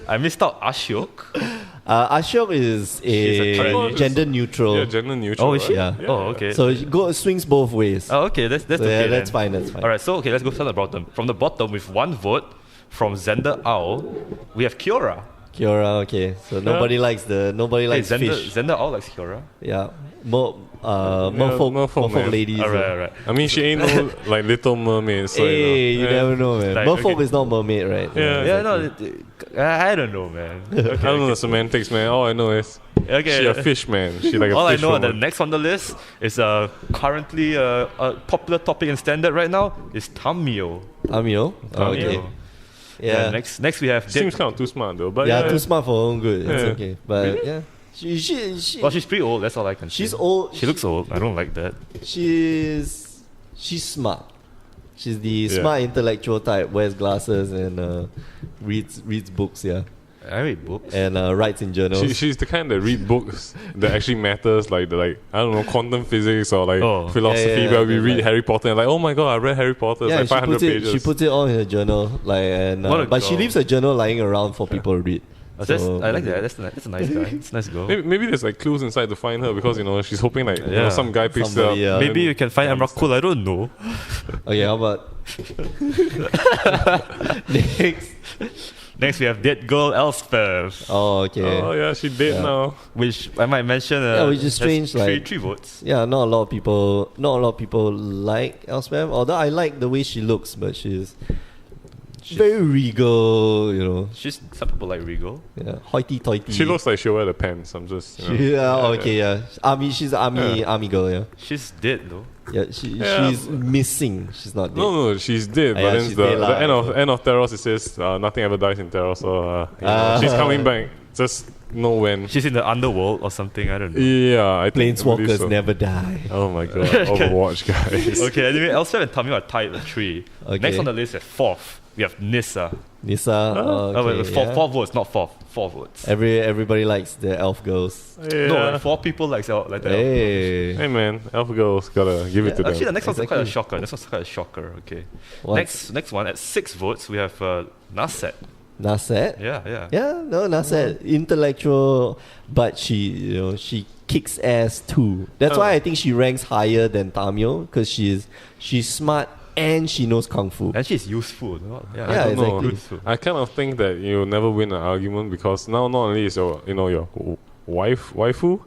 I missed out Ashok. Ashok is She's a a trans. gender neutral. Yeah, gender neutral. Oh, is she? right? Yeah. Oh, okay. So it swings both ways. Oh, okay. That's So, okay. yeah, that's then. fine. That's fine. All right. So okay, let's go from the bottom. From the bottom, with one vote from Zender Owl, we have Kiora. Kiora, okay. So nobody likes Zender, fish. Zender Owl likes Kiora. Yeah. Merfolk man. ladies. All right. I mean, she ain't no like Little Mermaid. So, Hey, you Yeah. never know, man. Like, Merfolk okay. is not mermaid, right? Yeah. Yeah, no, I don't know, man. I don't know the semantics, man. All I know is she a fish, man. She like a All I fish know, the woman. next on the list is currently a popular topic in standard right now is Tamio. Amio? Oh, okay. Tamio. Yeah. Next we have. Seems kind of too smart though. But Yeah, too smart for her own good. It's Yeah. okay. But yeah. She Well, she's pretty old. That's all I can say. she's old. She looks old. I don't like that. She's smart. She's the smart intellectual type, wears glasses and reads books, yeah. I read books. And writes in journals. She's the kind that read books that actually matters, like I don't know, quantum physics or like philosophy. Where we read Harry Potter and like, oh my god, I read Harry Potter. It's like 500 pages. She puts it all in her journal, but she leaves her journal lying around for people to read. I like that. That's a nice guy. It's a nice girl. Maybe there's like clues inside to find her because she's hoping like some guy picks her up. Yeah. Maybe you can find Emrakul. I don't know. Okay, how about Next we have Dead Girl Elspeth. Oh, okay. Oh yeah, she dead now. Which I might mention. Which is strange. Three votes. Yeah, not a lot of people like Elspeth. Although I like the way she looks, but she's very regal, Some people like regal. Yeah, hoity-toity. She looks like she'll wear the pants. I'm just. She's an army girl. Yeah. She's dead though. Yeah, she's missing. She's not dead. No, she's dead. But then the end of Teros, it says nothing ever dies in Teros. So she's coming back. Just know when. She's in the underworld or something. I don't know. Yeah, I think Planeswalkers never die. Oh my god, Overwatch guys. Okay, anyway, Elspeth and Tamio are tied at 3. Okay. Next on the list is 4th. We have Nyssa. Four votes, not 4 votes. Everybody likes the elf girls. Yeah. No, 4 people like the elf. Hey man, elf girls gotta give it to them. Actually, the next one's quite a shocker. Okay. Next one at 6 votes we have Nasset. Nasset? Yeah. Yeah, no, Nasset. Intellectual, but she kicks ass too. That's why I think she ranks higher than Tamio, because she's smart and she knows kung fu. And she's useful. I don't know. I kind of think that you'll never win an argument because now not only is your waifu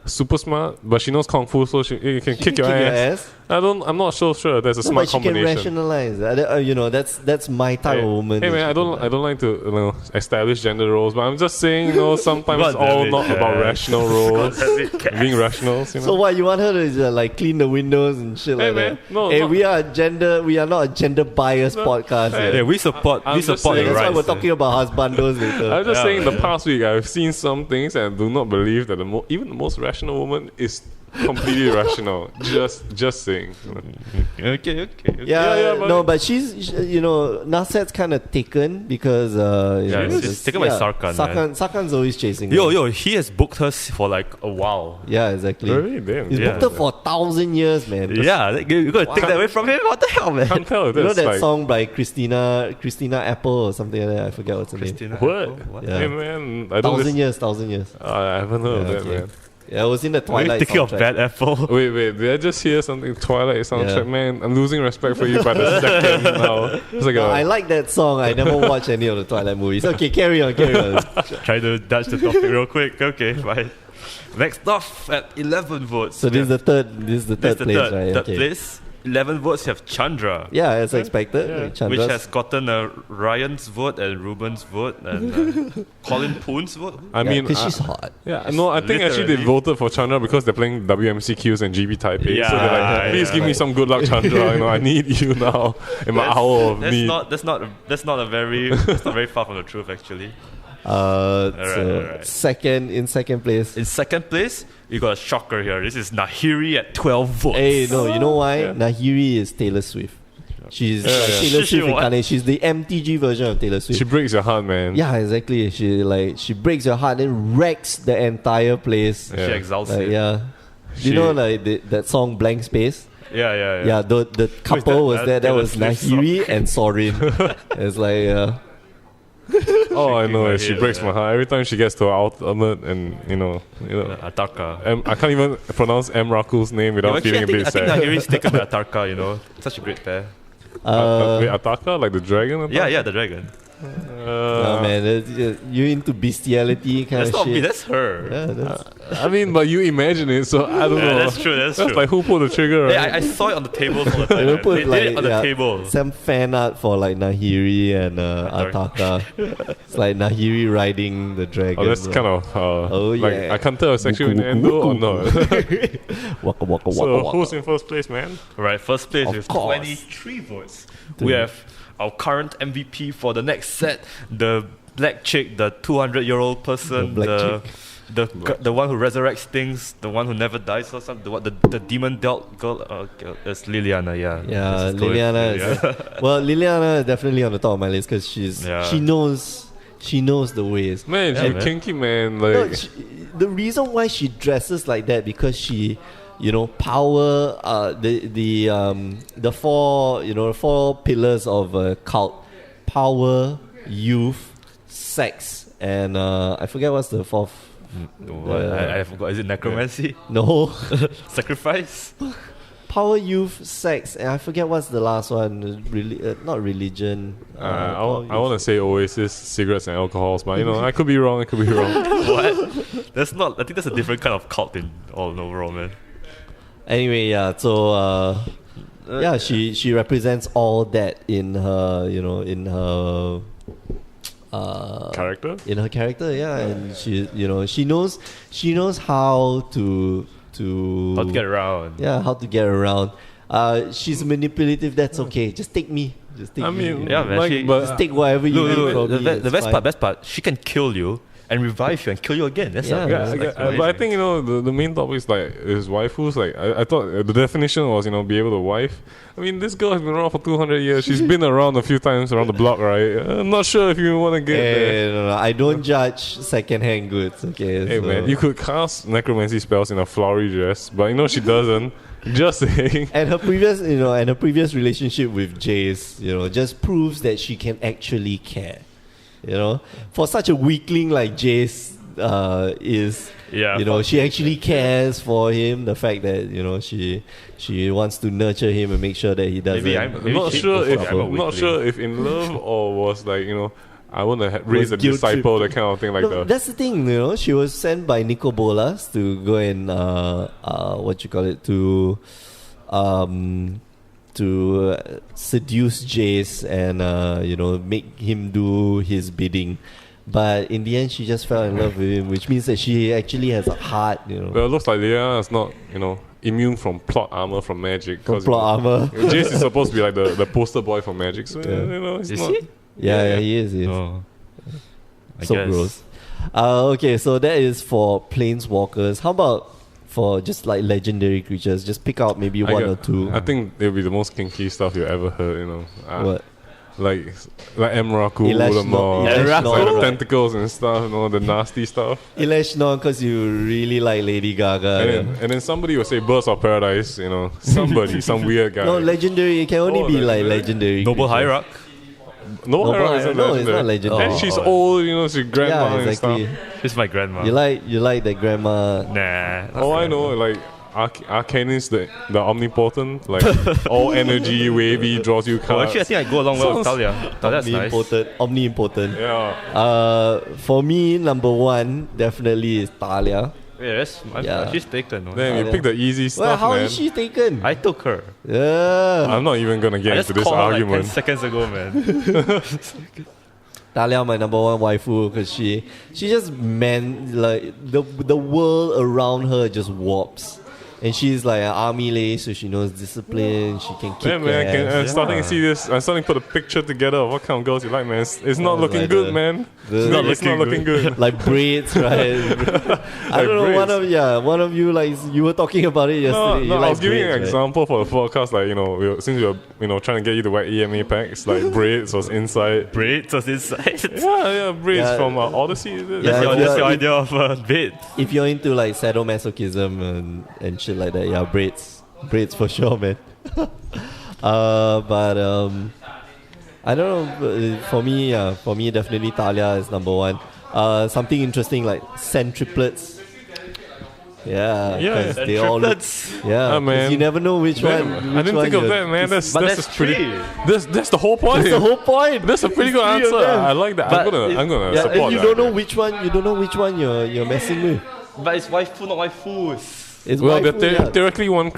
super smart, but she knows kung fu, so she can kick your ass. I'm not so sure there's a smart combination. But she can rationalize. That's my type of woman. Hey man, I don't like to establish gender roles, but I'm just saying sometimes it's all not about rational roles, being rational. So what, you want her to clean the windows and shit like that? No, we are not a gender biased podcast. Yeah, we support your rights. That's why we're talking about husbandos later. I'm just saying the past week I've seen some things and do not believe that even the most rational woman is completely rational. Just saying. Okay. But she's Nasset's kind of taken because it's taken by Sarkhan. Sarkhan's always chasing her. He has booked her for like a while. Yeah, exactly. Really? Damn. He's booked her for 1,000 years, man. Yeah, you gotta take that away from him. What the hell, man? Can't tell. You know that song by Christina Apple or something like that? I forget what's her name. What? Yeah. Hey man, 1,000 years. I haven't heard of that, man. Yeah, it was in the Twilight thinking soundtrack. of Bad Apple. Wait, did I just hear something? Twilight soundtrack, man. I'm losing respect for you by the second now. It's like I like that song. I never watched any of the Twilight movies. Okay, carry on. Try to dodge the topic real quick. Okay, fine. Next off at 11 votes. So this is the third place, right? Third place. 11 votes have Chandra. Yeah, as expected. Which has gotten Ryan's vote and Ruben's vote and Colin Poon's vote. I mean, because she's hot. Yeah, no, I think actually they voted for Chandra because they're playing WMCQs and GB Taipei. Yeah, so they're like, please give me some good luck, Chandra. I need you now in my hour of need. That's not very far from the truth, actually. Right. Second place. In second place, we got a shocker here. This is Nahiri at 12 votes. Hey, no, you know why? Yeah. Nahiri is Taylor Swift. She's Taylor Swift incarnate. She's the MTG version of Taylor Swift. She breaks your heart, man. Yeah, exactly. She breaks your heart and wrecks the entire place. She exalts it. Yeah. You know that song Blank Space? Yeah. Yeah, the couple was there. That was Nahiri and Sorin. It's like all I know is she breaks my heart every time she gets to her ultimate, and Atarka. I can't even pronounce Rakul's name without feeling a bit sad. I think Nahiri's taken by Atarka. Such a great pair. Wait, Atarka, like the dragon? Atarka? Yeah, the dragon. No, man, you into bestiality kind of shit. That's not me, that's her. I mean, but you imagine it, so I don't know. That's true. That's like who pulled the trigger, right? I saw it on the table all the time. They did it on the table. Some fan art for like Nahiri and Ataka. It's like Nahiri riding the dragon. Oh, that's kind of I can't tell it's actually innuendo or not. So who's in first place, man? Right, first place with 23 votes. We have our current MVP for the next set, the black chick, the 200-year-old person, the one who resurrects things, the one who never dies or something. The demon dealt girl. It's Liliana. Yeah. Yeah, Liliana. Liliana is definitely on the top of my list because she knows the ways. Man, Yeah, she's man. kinky, man. Like, The reason why she dresses like that because she, power. The four pillars of a cult: power, youth, sex, and I forget what's the fourth. I forgot. Is it necromancy? No, Sacrifice? power, youth, sex, and I forget what's the last one. Not religion. I want to say Oasis, cigarettes and alcohols, but I could be wrong. What? That's not. I think that's a different kind of cult in all overall, man. Anyway, yeah. So she represents all that in her, in her. Character? In her character, yeah, and she knows how to How to get around. Yeah, how to get around. She's manipulative. That's okay. Just take me. I mean, me. Yeah, man. like, Just take whatever you need from me. The best part, she can kill you and revive you and kill you again. That's but I think the main topic is waifus. Like I thought the definition was be able to wife. I mean, this girl has been around for 200 years. She's been around a few times around the block, right? I'm not sure if you want to get there. No, I don't judge second-hand goods. Okay, Hey man, you could cast necromancy spells in a flowery dress, but she doesn't. Just saying. And her previous, relationship with Jace, just proves that she can actually care. For such a weakling like Jace is, she actually cares for him. The fact that she wants to nurture him and make sure that he doesn't. I'm not sure if in love or was I want to raise a disciple, that kind of thing that. That's the thing, she was sent by Nico Bolas to go and to seduce Jace and make him do his bidding. But in the end, she just fell in love with him, which means that she actually has a heart. Well, it looks like Leah is not immune from plot armor from magic. From plot armor. Jace is supposed to be like the poster boy for magic. So Is not. he? Yeah, he is. Oh. I So guess. gross. Okay, so that is for planeswalkers. How about for just like legendary creatures? Just pick out maybe one or two. I think it'll be the most kinky stuff you ever heard. What? Like Emrakul, Ilash the more Ilash like Nor, the right? tentacles and stuff, the nasty stuff. Ilashnon, because you really like Lady Gaga. And then somebody will say Birds of Paradise, somebody, some weird guy. No, legendary. It can only be like legendary. Noble creatures. Hierarch. No, it's not legendary. And she's old, she's grandma Yeah, exactly. and stuff. She's my grandma. You like that grandma. Nah. Oh, I know, like Arcanist, the omnipotent, like all energy, wavy, draws you Oh, cards. actually, I think I go along well with Talia. Talia's nice. Omnipotent. Yeah. For me, number one definitely is Talia. Yeah, she's taken. No? Damn, you picked the easy stuff, Well, how man. is she taken? I took her. Yeah. I'm not even gonna I get just into this called her like 10 argument. seconds ago, man. Talia, my number one waifu, because she just like the world around her just warps. And she's like an army lady, so she knows discipline. She can kick Yeah, man, ass. I'm starting to see this. I'm starting to put a picture together of what kind of girls you like, man. It's not looking like good, man. It's not looking good. Like braids, right? I don't know. braids. One of you like you were talking about it yesterday. No, You I was giving braids, an right? example for the podcast, like, since we were trying to get you to wear EMA packs, like braids was inside. Braids was inside. Yeah, braids Yeah. from Odyssey. Is it? Yeah, That's your idea of a bait. If you're into like sadomasochism and shit like that, yeah, braids for sure, man. But I don't know. For me, definitely Talia is number one. Something interesting like centriplets. Yeah, Yeah, 'cause they all look, Triplets. man. you never know which Damn, one. I didn't think of that, man. That's three. That's the whole point. That's the whole point. That's a pretty good It's three answer. of them. I like that. But I'm gonna yeah, support and you that. don't know which one. You don't know which one you're messing with. But it's waifu, not waifus. It's Well, waifu, they're yeah. theoretically one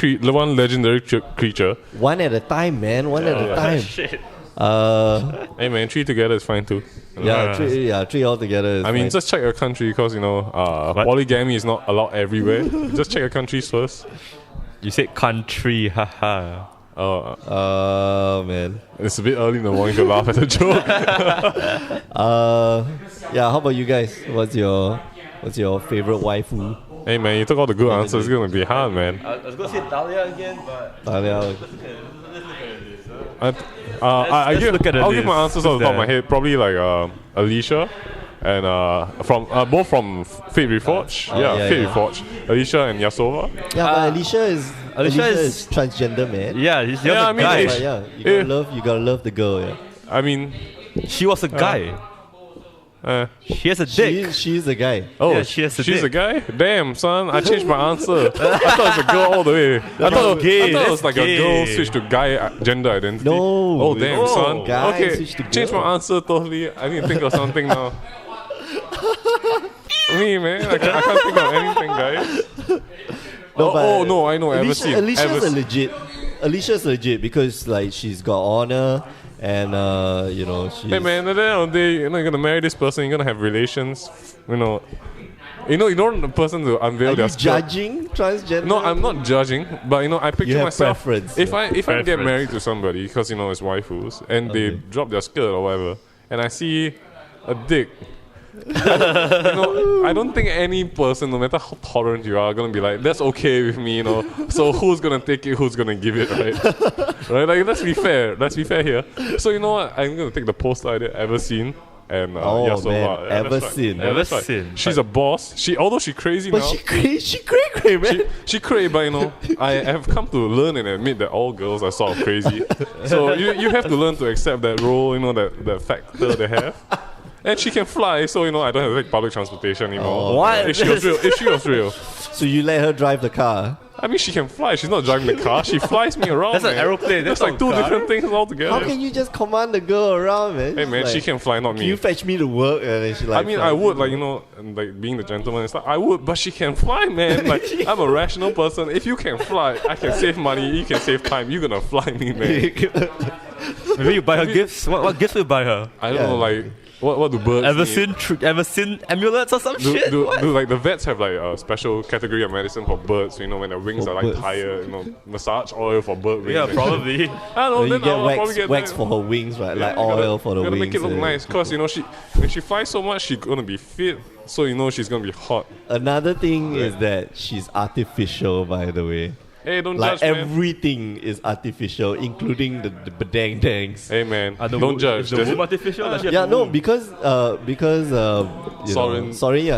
legendary creature. One at a time, man. One at a time. Shit. Hey man, 3 together is fine too. Three altogether. Is I mean, fine. just check your country because polygamy is not allowed everywhere. Just check your countries first. You said country, haha. Oh man. It's a bit early in the morning to laugh at the joke. Yeah. How about you guys? What's your What's your favorite waifu? Hey man, you took all the good answers. It's gonna be hard, man. I was going to say Dahlia again, but... Talia. I'll give my answers off the top of my there. head. Probably like Alicia, and from both from Fate Reforged. Fate Reforged. Alicia and Yasova. Yeah, but Alicia is transgender, man. Yeah, he's the Yeah, other I mean, guy. But yeah, you gotta love the girl. Yeah, I mean, She was a guy. She has a dick. she's a guy. oh, Yeah, she has a she's dick. a guy. Damn, son, I changed my answer. I thought it was a girl all the way. I thought it was like a girl switched to guy gender identity. No. Oh damn, son. Guy Okay, switched to change girl. my answer totally. I need to think of something now. Me, man, I can't think of anything, guys. No, but no, I know. Alicia's legit because like she's got honor and she's Hey man, at the end of the day, you're not gonna marry this person. You're gonna have relations. You don't want the person to unveil Are their you skirt. judging transgender? No, I'm not judging, but I picture have myself preference, if yeah. I get Preference. married to somebody because it's waifus and they drop their skirt or whatever, and I see a dick. I don't think any person, no matter how tolerant you are, gonna be like, that's okay with me, So who's gonna take it? Who's gonna give it, right? Right? Like, let's be fair. Let's be fair here. So you know what? I'm gonna take the post idea ever seen. And Oh, man, ever that's seen. Ever that's right. seen. She's a boss. Although she crazy But now. she cray, man. She crazy, but I have come to learn and admit that all girls are sort of crazy. So you have to learn to accept that role, that factor they have. And she can fly, so I don't have to take public transportation anymore. What? If she was real. So you let her drive the car? I mean, she can fly. She's not driving the car. She flies me around. That's an man. aeroplane. That's That's like not two a car. different things altogether. How can you just command the girl around, man? Hey man, She's she like, can fly, not Can me. you fetch me to work? And then she like. I mean, I would like being the gentleman and stuff. I would, but she can fly, man. Like I'm a rational person. If you can fly, I can save money. You can save time. You're gonna fly me, man. Maybe you buy her gifts. What gifts will you buy her? I don't know, like what do birds need? Ever seen amulets or some Do shit? What? like the vets have like a special category of medicine for birds? When their wings For are like birds. tired, massage oil for bird wings. Yeah, and probably. shit. I don't know. you Then get I'll probably get wax that. for her wings, right? Like You gotta- oil for the gotta wings. make it look nice, cause when she flies so much, she's gonna be fit. So she's gonna be hot. Another thing is that she's artificial, by the way. Hey, don't Like judge, man. everything is artificial, including the badang dangs. Hey man, Are the don't wo- judge. Is the There's- womb artificial? Does she have Yeah, a no, womb? because Sorin.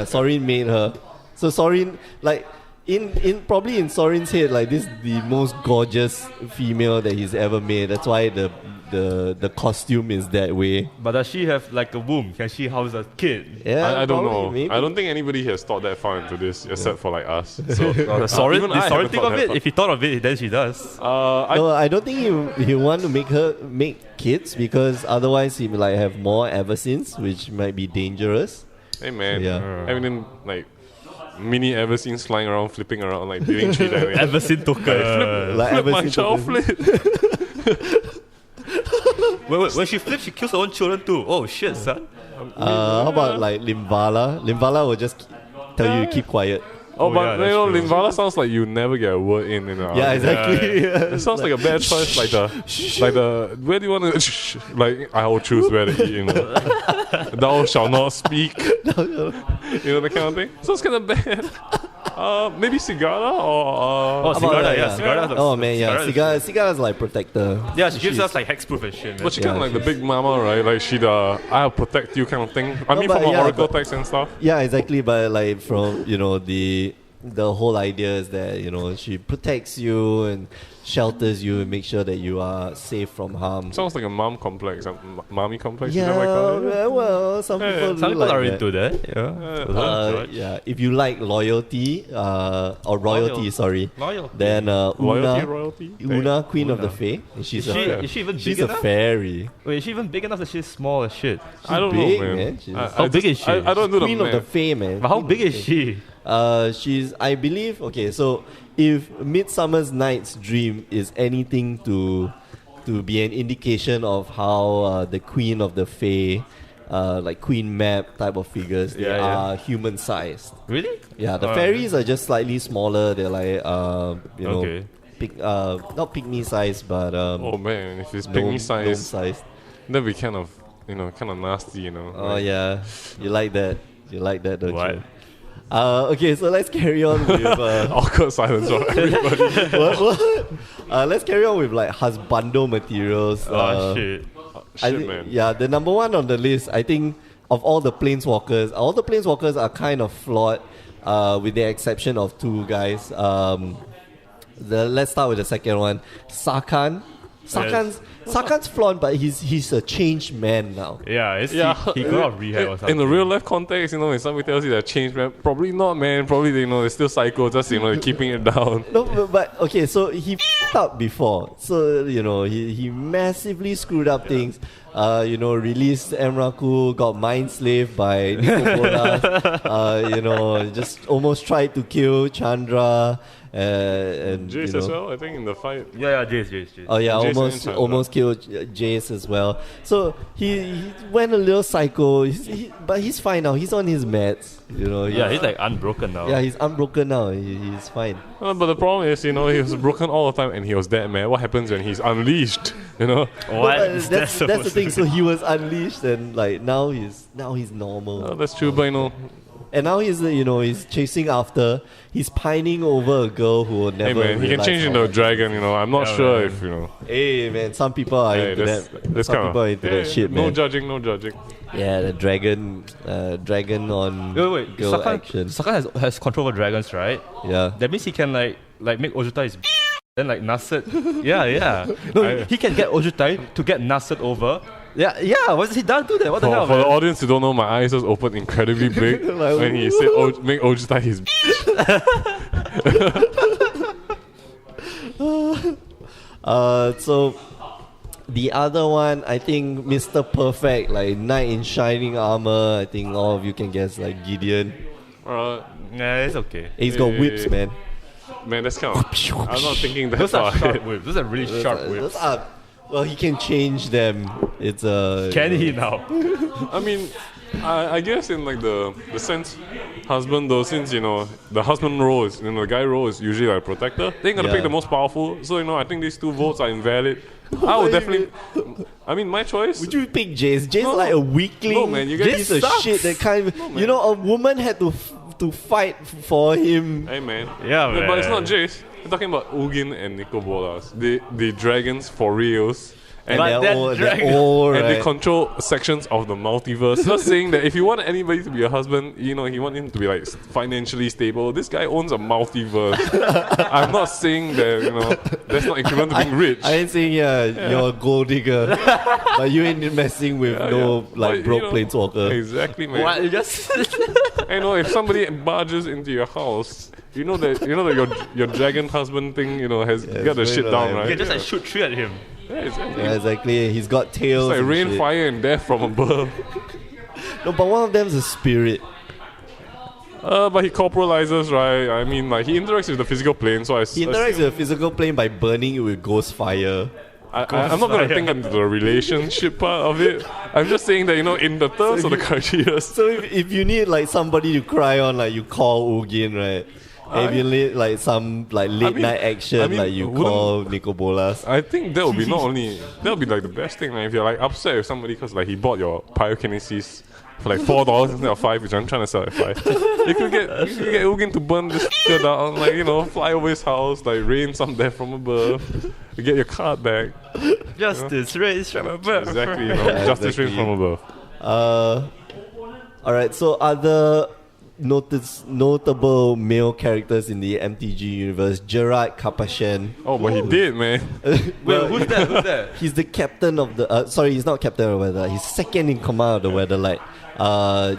Sorin made her. So Sorin, like in probably in Sorin's head, like this is the most gorgeous female that he's ever made. That's why the costume is that way. But does she have like a womb? Can she house a kid? Yeah, I don't probably, know. Maybe. I don't think anybody has thought that far into this except for like us. So Sorry, even I sorry haven't think thought of that it. far. If he thought of it, then she does. No, I don't think he want to make kids because otherwise he will like have more ever since, which might be dangerous. Hey man, Yeah. I mean like mini ever seen flying around, flipping around, like doing tree diving. Ever seen took Like Flip ever my since child flip. when she flips, she kills her own children too. Oh shit, son. How about like Limvala? Limvala will just tell you to keep quiet. Oh, Oh, but yeah, that's true. Linvala sounds like you never get a word in. Yeah, exactly. It sounds like a bad choice. Like the where do you want to? Like I will choose where to eat. Thou shall not speak. That kind of thing. So it's kind of bad. Maybe Cigala or. Cigala, yeah. Cigala. Oh man, yeah. Cigala Cigala's like protector. Yeah, she gives us like hexproof and shit, man. But she Yeah, kind of like the she's- big mama, right? Like she I'll protect you kind of thing. I mean, but from her yeah, oracle but- text and stuff. Yeah, exactly. But like from the whole idea is that she protects you and shelters you and makes sure that you are safe from harm. Sounds like a mom complex, mommy complex. Is that what I call it? Yeah, well, some Yeah, people, Some do people like are that. into that. Yeah. Yeah, if you like loyalty or royalty, Loyal. sorry, Loyal. then Royalty. Una, Queen of the Una. Fae. She's Is she even she's big a enough? fairy. Wait, is she even big enough that she's small as shit? I don't big, know, man. man. She's- How big is she? I don't do the Queen of the math. Fae, man. But how Queen big of is the she? Fae. She's, I believe, okay, so if Midsummer's Night's Dream is anything to be an indication of how the Queen of the Fae, like Queen Map type of figures, they Yeah, yeah. are human sized. Really? Yeah, the Oh, fairies are just slightly smaller. They're like, Okay. not pygmy size, but Oh man, if it's gnome pygmy size, sized. that'd be kind of nasty, Oh yeah, you like that? You like that, don't What? you? Okay, so let's carry on with Awkward silence from everybody. let's carry on with like husbando materials. Oh shit. Shit, man. Yeah, the number one on the list, I think, of all the planeswalkers are kind of flawed, with the exception of two guys. Let's start with the second one, Sarkhan. Sarkhan's flawed, but he's a changed man now. Yeah, he got out of rehab or something. In the real life context, when somebody tells you they're changed, man, probably not, man. Probably they're still psycho, just they're keeping it down. No, but okay, so he f***ed up before. So he massively screwed up things. Released Emrakul, got mind slaved by Nicopolas. Just almost tried to kill Chandra. And Jace as well, I think, in the fight. Yeah, Jace. Oh yeah, Jace almost killed Jace as well. So he went a little psycho, but he's fine now. He's on his meds. He's like unbroken now. Yeah, he's unbroken now. He's fine. But the problem is, he was broken all the time and he was dead, man. What happens when he's unleashed? What? No, that's the thing. So he was unleashed, and like now he's normal. Oh, that's true, but And now he's chasing after. He's pining over a girl who will never. Hey man, he can change into a dragon. I'm not sure if Hey man, some people are into that. Some people are into that shit, man. No judging. Yeah, the dragon on Wait. girl action. Sarkhan has control over dragons, right? Yeah. That means he can like make Ojutai his then like Nasset. Yeah. No, he can get Ojutai to get Nasset over. Yeah. What has he done to that? What the hell, For man? the audience who don't know, my eyes just opened incredibly big when he said, make Ojutai his So the other one, I think Mr. Perfect, like knight in shining armor. I think all of you can guess, like Gideon. Nah, it's okay. He's got whips, man. Man, that's kind of... I'm not thinking that Those are far sharp ahead. whips. Those are really sharp whips. Well, he can change them. It's Can he now? I mean, I guess in like the sense husband though, since the husband role is the guy role is usually like a protector, they ain't gonna pick the most powerful. So I think these two votes are invalid. I would definitely. I mean, my choice. Would you pick Jace? Jace No. like a weakling. No, man, you guys piece of sucks. shit. That kind of a woman had to fight for him. Hey man. Yeah, man. But it's not Jace. We're talking about Ugin and Nicobolas. The dragons for reals. And But they're all And they right. control sections of the multiverse. Just saying that if you want anybody to be a husband, you want him to be like financially stable. This guy owns a multiverse. I'm not saying that that's not equivalent to being rich. I ain't saying you're a gold digger, but you ain't messing with But, broke planeswalker. Exactly, man. What? You just If somebody barges into your house, that your dragon husband thing has got the it's shit very down, reliable. right? you can just like shoot three at him. Yeah, exactly. Yeah, exactly. He's got tails. It's like and rain, shit. fire, and death from above. No, but one of them's a spirit. But he corporalizes, right? I mean, like he interacts with the physical plane, so He interacts with the physical plane by burning it with ghost fire. I'm not going to think into the relationship part of it. I'm just saying that, in the terms of the criteria. So if you need like somebody to cry on, like you call Ugin, right? If you need like some like late night action, like you call Nicobolas. I think that would be that would be like the best thing, right? If you're like upset with somebody because like he bought your pyrokinesis for like $4 instead of $5, which I'm trying to sell at $5. you could get Ugin to burn this shit down, like fly over his house, like rain some death from above, you get your card back. Justice raised from above. Exactly, justice rain from above. Alright, so other notable male characters in the MTG universe, Gerard Capashen. Oh, but he did, man. Wait, who's that? He's the captain of the sorry, he's not captain of the Weather. He's second in command of the Weatherlight.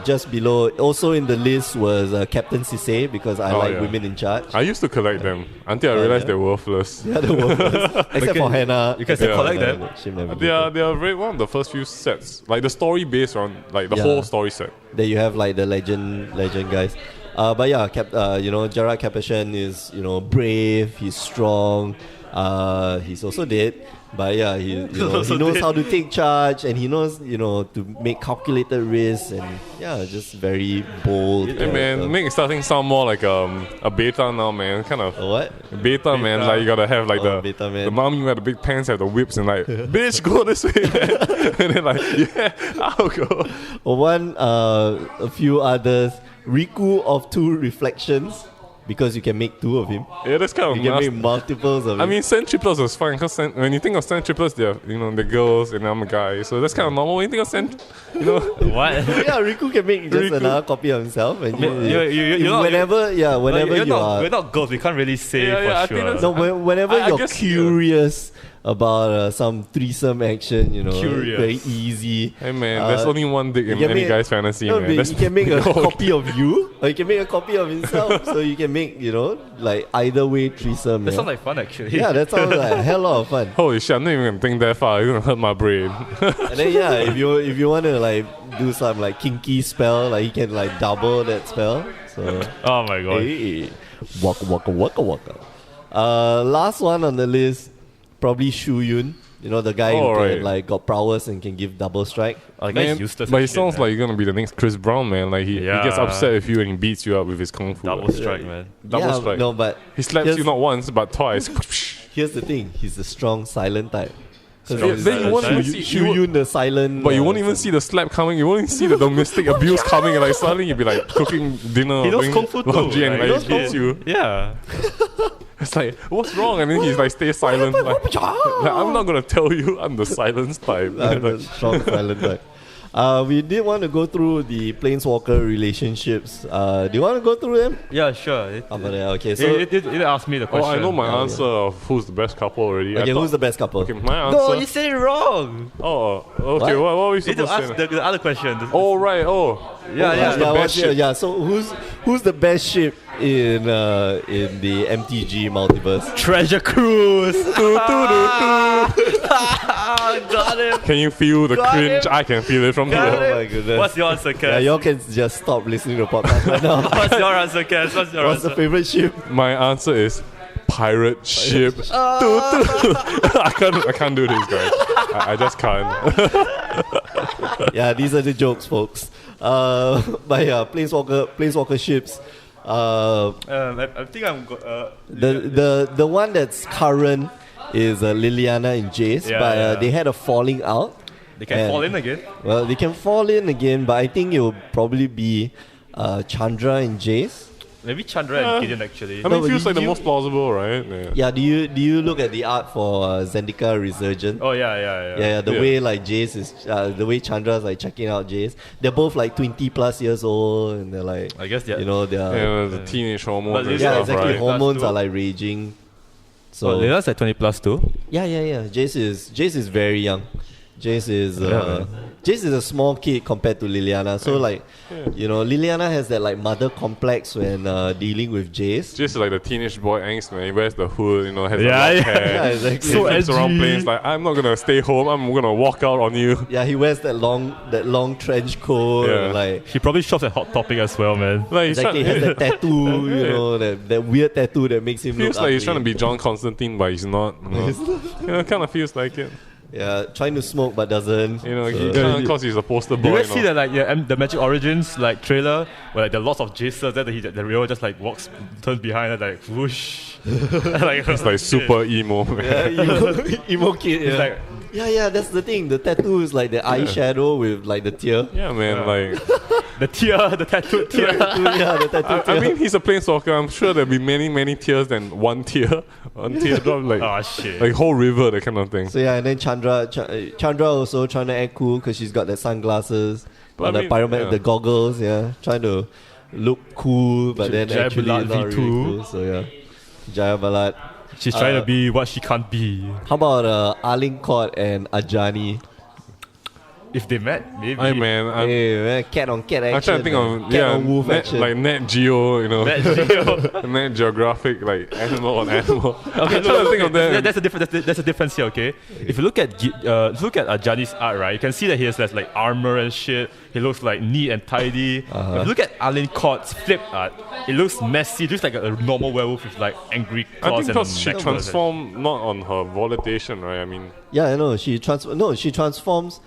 Just below, also in the list was Captain Sisei, because I like women in charge. I used to collect them until I realized they're worthless. Yeah, they're worthless. Except for Hannah. You can still collect them. They are very one of the first few sets, like the story based on like the whole story set. There you have like the legend guys. But yeah, Gerard Capashen is brave. He's strong. He's also dead. But yeah, he knows how to take charge, and he knows to make calculated risks, and just very bold. Hey man, make starting sound more like a beta now, man. Kind of what? Beta, man. Like you gotta have like beta, man. the mommy with the big pants have the whips and like bitch go this way, man. And then like I'll go. A few others. Riku of 2 reflections, because you can make 2 of him. Yeah, that's kind of You can nasty. make multiples of him. I mean, centriplets was fine because when you think of centriplets, they're the girls and I'm a guy, so that's kind of normal. When you think of What? yeah, Riku can make just Riku. another copy of himself, and You're not- whenever we're you are. we're not girls. We can't really say Yeah, I for think sure. that's- No, whenever I you're guess, curious about some threesome action, Curious. very easy. Hey man, there's only one dick in you can any make- guy's fantasy, No, man. but That's you can make a copy of you, or you can make a copy of himself. So you can make, like either way threesome. That yeah. sounds like fun, actually. Yeah, that sounds like a hell lot of fun. Holy shit, I'm not even gonna think that far. It's gonna hurt my brain. And then if you want to like do some like kinky spell, like you can like double that spell. So Oh my god. hey, waka waka waka waka. Last one on the list, probably Shu Yun. The guy who Alright. can, like got prowess and can give double strike. Oh, the guy's Man, useless. but he as shit, sounds man. like he's gonna be the next Chris Brown, man. Like he gets Yeah. upset with you and he beats you up with his kung fu. double strike, man. Double strike. No, but He slaps here's- you not once but twice. Here's the thing: he's a strong silent type. Strong then you won't even silent see Shu Yun the silent. But you won't even see the slap coming. You won't even see the domestic abuse coming. And like suddenly you'll be like cooking dinner, He knows doing kung fu too. laundry, and He knows like he kung beats fu. you. Yeah. It's like, what's wrong? And then he's like, stay silent. Like, I'm not gonna tell you. I'm the silence type. I'm a strong silent type. We did want to go through the Planeswalker relationships. Do you want to go through them? Yeah, sure. How about that? Okay, so It asked me the Oh, question. I know my Yeah, answer of who's the best couple already. okay, I thought- who's the best couple? Okay, my answer. No, you said it wrong. Oh, okay. What? What were we You need to supposed to ask say? the other question. Oh, right. Oh. Yeah, yeah. Who's the yeah, best what's ship? yeah. So who's the best ship in the MTG multiverse? Treasure Cruise. Got him. Can you feel the Got cringe? him. I can feel it from Got here. Oh my goodness. What's your answer, Yeah, Cass? y'all can just stop listening to the podcast right now. What's your answer, Cass? What's your What's the answer? favorite ship? My answer is pirate ship. I can't do this, guys. I just can't. Yeah, these are the jokes, folks. But yeah, Planeswalker ships. I think I'm. The one that's current is Liliana and Jace, Yeah, but yeah. they had a falling out. They can And- fall in again. Well, they can fall in again, but I think it will probably be Chandra and Jace. Maybe Chandra and Gideon actually. I mean, but it feels like the you- most plausible, right? Yeah. Yeah, do you look at the art for Zendika Resurgent? Oh yeah. Yeah, the Yeah. way like Jace is, the way Chandra's like checking out Jace. They're both like 20+ years old, and they're like, I guess they're. they're Yeah, the teenage hormones But and yeah, yeah, stuff, exactly. right? Hormones Plus are two. like raging. So So Lena's at 20 plus too. yeah. Jace is very young. Jace is Jace is a small kid compared to Liliana. So like, Liliana has that like mother complex when dealing with Jace. Just like the teenage boy angst, man. He wears the hood, has Yeah, the long yeah. hair. Yeah, exactly. He So flips around edgy. planes like, I'm not gonna stay home. I'm gonna walk out on you. Yeah, he wears that long trench coat. Yeah. And like He probably shops at Hot Topic as well, man. Like he's exactly, he has trying, that tattoo. that weird tattoo that makes him feels look like he's ugly. trying to be John Constantine, but he's not. Kind of feels like it. Yeah, trying to smoke but doesn't. He So- can't because he's a poster boy. Do you guys see that like the Magic Origins like trailer where like there are lots of Jaces that the Rio just like turns behind and like whoosh. Like It's like super emo, man. Yeah, emo kid. It's Yeah. like yeah, that's the thing. The tattoo is like the eyeshadow with like the tear. Yeah, man. Like, the tattooed tear. Yeah, the tattoo tear. I mean, he's a planeswalker. I'm sure there'll be many tears than one tear, one teardrop, like Oh shit. like whole river, that kind of thing. So yeah, and then Chandra also trying to act cool because she's got the sunglasses, But I the mean, yeah. the goggles. Yeah, trying to look cool, but then Jaya actually Ballad not really V2. cool. So yeah, Jaya Ballad. She's trying to be what she can't be. How about Alincourt and Ajani? If they met, maybe. Hey, man. Hey, man, cat on cat action. I'm trying to think man. of cat on wolf Net, action. like Net Geo, Met Geo. Net Geographic, like animal on animal. Okay, I'm trying to think of that. There's a difference here, okay? If you look at Ajani's art, right, you can see that he has like armor and shit. He looks like neat and tidy. If you look at Alincourt's flip art, it looks messy. It looks like a normal werewolf with like angry I claws think and because she necklaces. transformed not on her volatilization, right? I mean, Yeah, I know. She transforms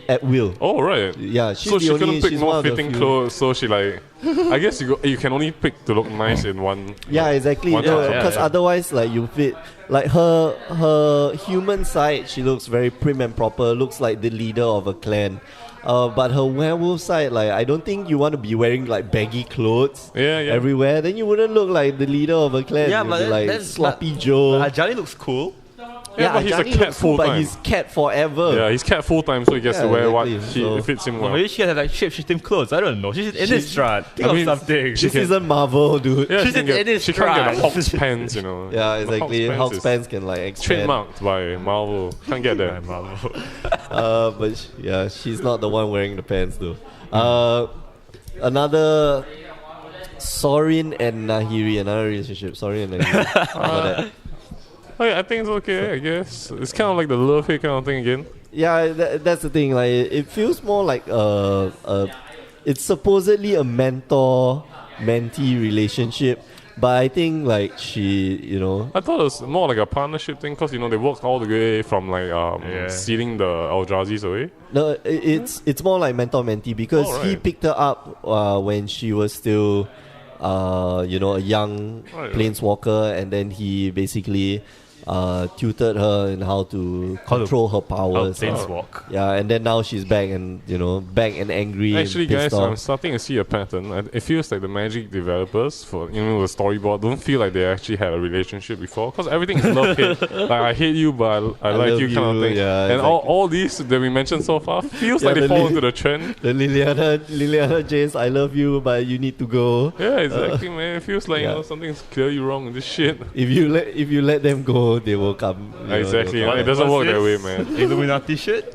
at will. Oh, right. Yeah, she's So the she only, couldn't pick she's more one of the fitting few- clothes, so she like... I guess you can only pick to look nice in one... Yeah, exactly. One Because time. Yeah. otherwise, like you fit like her human side, she looks very prim and proper. Looks like the leader of a clan. But her werewolf side, like I don't think you want to be wearing like baggy clothes Yeah, yeah. everywhere. Then you wouldn't look like the leader of a clan. Yeah, You'd but be like that's sloppy Joe. Ajani looks cool. Yeah, but he's a Ajani cat looks cool, full but time. he's cat forever. Yeah, he's cat full time, so he gets Yeah, to wear exactly. what So- it fits him Or well. maybe she has like shape-shifting clothes. I don't know. She's in this strat. Think I mean, of something. This isn't Marvel, dude. Yeah, She's she, in can any get, she can't get the stripe. Hawk's pants, you know. Yeah, exactly. The House is pants can like expand. trademarked by Marvel. Can't get that. Marvel. But yeah, she's not the one wearing the pants though. Another Sorin and Nahiri, another relationship. Sorin and Nahiri. How about that? I think it's okay, I guess. It's kind of like the love hate kind of thing again. Yeah, that's the thing. Like, it feels more like it's supposedly a mentor-mentee relationship, but I think like she, you know, I thought it was more like a partnership thing because, you know, they worked all the way from like Yeah. stealing the Eldrazi's away. no, it's more like mentor-mentee because Oh, he right. picked her up when she was still, you know, a young Right. planeswalker, and then he basically tutored her in how to control her powers. Planeswalk. Yeah, and then now she's back and angry. Actually, and pissed guys, I'm off. starting to see a pattern. It feels like the Magic developers for, you know, the storyboard don't feel like they actually had a relationship before because everything is love hate. Like, I hate you, but I like love you kind of you, thing. yeah, and exactly. all these that we mentioned so far feels Yeah, like they the fall li- into the trend. The Liliana James, I love you, but you need to go. Yeah, exactly, man. It feels like, yeah. you know, something's clearly wrong with this shit. If you let them go, they will come. you know, Exactly. they'll come It back. doesn't work What's that way, this? man. Illuminati shit.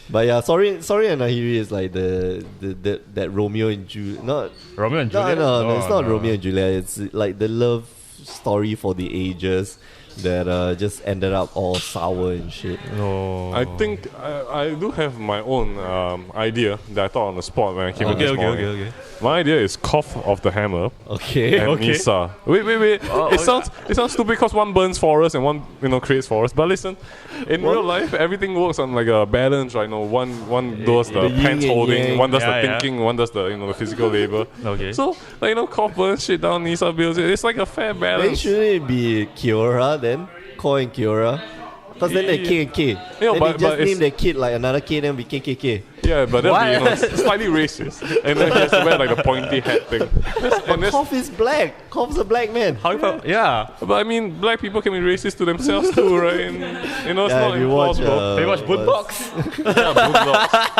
But yeah, sorry and Nahiri is like that Romeo and Juliet. Not Romeo and no, Juliet? no, it's not no. Romeo and Juliet. It's like the love story for the ages that just ended up all sour and shit. No. I think I do have my own idea that I thought on the spot when I came in this morning. Okay. My idea is Cough of the Hammer Okay. and Okay. Nyssa. Wait. It sounds stupid because one burns forest and one, you know, creates forest. But listen, in real life, everything works on like a balance, right? You know, one does the The yin pants and holding, yang. one does Yeah, the yeah. thinking, one does the, you know, the physical labor. Okay. So, like, you know, Cough burns shit down, Nyssa builds it. It's like a fair Then balance. shouldn't it be Kiora then? Ko and Kiora? Because then they're K and K. Yeah, then but they just it's- name their kid like another K, then be KKK. Yeah, but that'd be, you know, What? slightly racist. And then he has to wear like the pointy hat thing. And this, Koff is black. Koff's a black man. How about, yeah. but I mean, black people can be racist to themselves too, right? And, you know, it's Yeah, not if you watch, implausible. Have you watched what's- Bootbox?